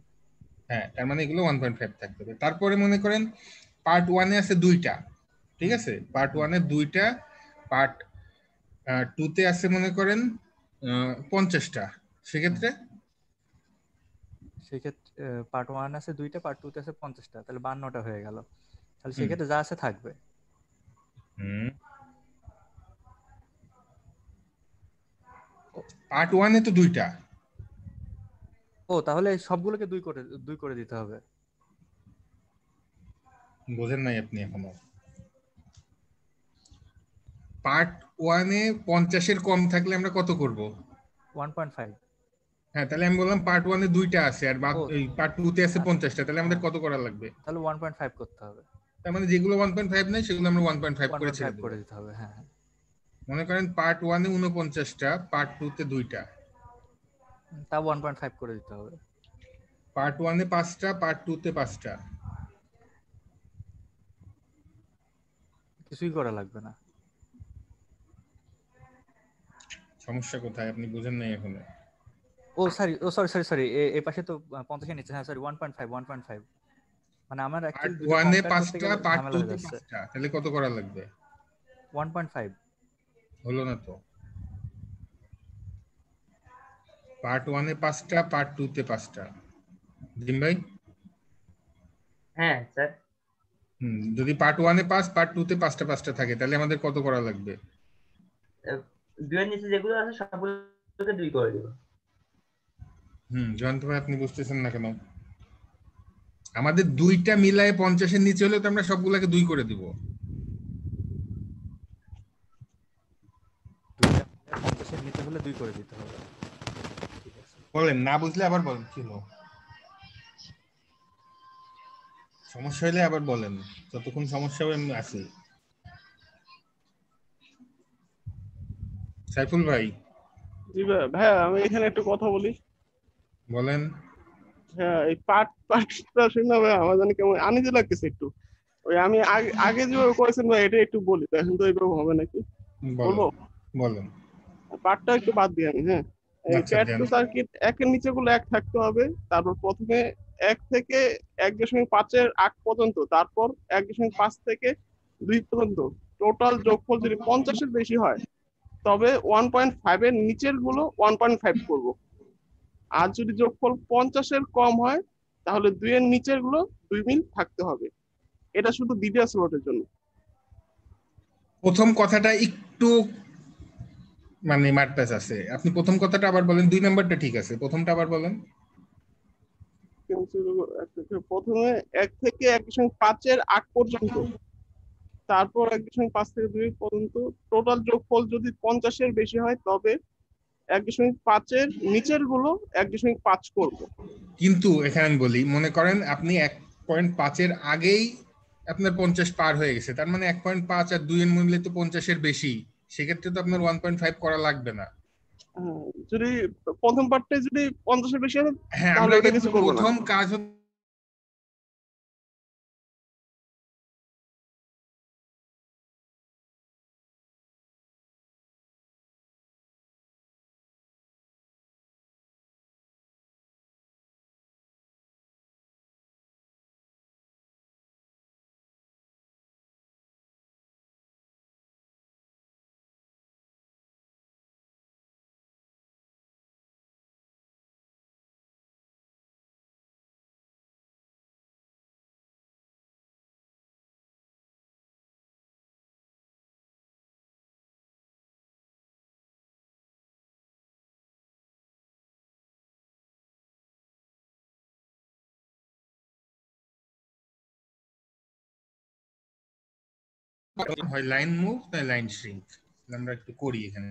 হ্যাঁ, তার মানে এগুলো 1.5 থাকতে হবে। তারপরে মনে করেন পার্ট 1-এ আছে 2টা, ঠিক আছে? পার্ট 1-এ 2টা, পার্ট 2-তে আছে মনে করেন 50টা। সেক্ষেত্রে সেক্ষেত্রে পার্ট 1 আছে 2টা, পার্ট 2-তে আছে 50টা, তাহলে 52টা হয়ে গেল। তাহলে হুম সেক্ষেত্রে যা আছে থাকবে। হুম পার্ট 1-এ তো 2টা। ও তাহলে সবগুলোকে 2 করে দিতে হবে। বোঝেন নাই আপনি এখনো। পার্ট 1-এ 50-এর কম থাকলে আমরা কত করব? 1.5। হ্যাঁ, তাহলে আমি বললাম পার্ট 1-এ 2টা আছে আর ও এই পার্ট 2-তে আছে 50টা, তাহলে আমাদের হ্যাঁ, কত করা লাগবে? তাহলে 1.5 করতে হবে। তার মানে যেগুলো 1.5 নাই সেগুলো আমরা 1.5 করে ছেড়ে 1.5 দেব। করে দিতে হবে। হ্যাঁ হ্যাঁ। মনে করেন পার্ট 1-এ 49টা, পার্ট 2-তে 2টা, তা 1.5 করে দিতে হবে। পার্ট 1-এ 5টা, পার্ট 2-তে 5টা, কিছুই করা লাগবে না। সমস্যা কোথায় আপনি বুঝেন নাই এখনো? সরি এই পাশে তো 50 এর নিচে, হ্যাঁ সরি 1.5 মানে আমার পার্ট অ্যাকচুয়ালি দুটো ওয়ানে কম্পেয়ার করতে 5টা, গেলে পার্ট ঝামেলা 2 হয়ে তে যাচ্ছে। 5টা, তাহলে কত করা লাগবে? 1.5। হলো না তো। পার্ট ওয়ানে 5টা, পার্ট 2 তে 5টা। জিম ভাই, হ্যাঁ স্যার। যদি পার্ট ওয়ানে 5, পার্ট 2 তে 5টা থাকে, তাহলে আমাদের কত করা লাগবে? 2 এর নিচে যেগুলো আছে সবগুলোকে 2 করে দিব। জয়ন্ত ভাই আপনি বুঝতেছেন না কেন? আমাদের 2টা মিলায়ে 50-এর নিচে হলে তো আমরা সবগুলোকে 2 করে দিব। 50 এর নিচে হলে 2 করে দিতে হবে। ঠিক আছে, বলেন, না বুঝলে আবার বলেন, কি হলো? সমস্যা হলে আবার বলেন, যতক্ষণ সমস্যা হবে আমি আছি। সাইফুল ভাই জি ভাই, ভাইয়া আমি এখানে একটু কথা বলি। বলেন। হ্যাঁ, এই পার্টটা শুনে ভাই আমার জানি কেমন আনিজি লাগতেছে একটু। ওই আমি আগে আগে যেভাবে করেছেন ভাই এটা একটু বলি, তো এখন তো এইভাবে হবে নাকি? বলেন বলবো বলেন। পার্টটা একটু বাদ দিই আমি। হ্যাঁ, এই আচ্ছা প্যাড দেন। টু সার্কিট একের নিচে গুলো 1 থাকতে হবে, তারপর প্রথমে 1 থেকে 1.5 এর আগ পর্যন্ত, তারপর 1.5 থেকে 2 পর্যন্ত টোটাল যোগফল যদি 50 এর বেশি হয় তবে 1.5 এর নিচের গুলো 1.5 করব। আর যদি যোগফল 50 এর কম হয় তাহলে 2 এর নিচের গুলো 2 মিল থাকতে হবে। এটা শুধু দ্বিতীয় স্লটের জন্য। প্রথম কথাটা একটু মানে মারপ্যাচ আছে, আপনি প্রথম কথাটা আবার বলেন। 2 নাম্বারটা ঠিক আছে, প্রথমটা আবার বলেন। কিন্তু প্রথমে 1 থেকে 1.5 এর আগ পর্যন্ত, তারপর 1.5 থেকে 2 পর্যন্ত টোটাল যোগফল যদি 50 এর বেশি হয় তবে 1.5 এর নিচের গুলো 1.5 করব। কিন্তু এখানে আমি বলি, মনে করেন আপনি 1.5-এর আগেই আপনার 50 পার হয়ে গেছে, তার মানে 1.5 আর 2 এর মূল্য তো 50-এর বেশি, সেক্ষেত্রে তো আপনার 1.5 করা লাগবে না। যদি প্রথম পার্টে যদি 50 এর বেশি হয় হ্যাঁ, তাহলে আমরা ওটা কিন্তু কিছু করবো না। প্রথম কাজ হয় লাইন মুভ না লাইন শ্রিঙ্ক, আমরা একটু করি এখানে।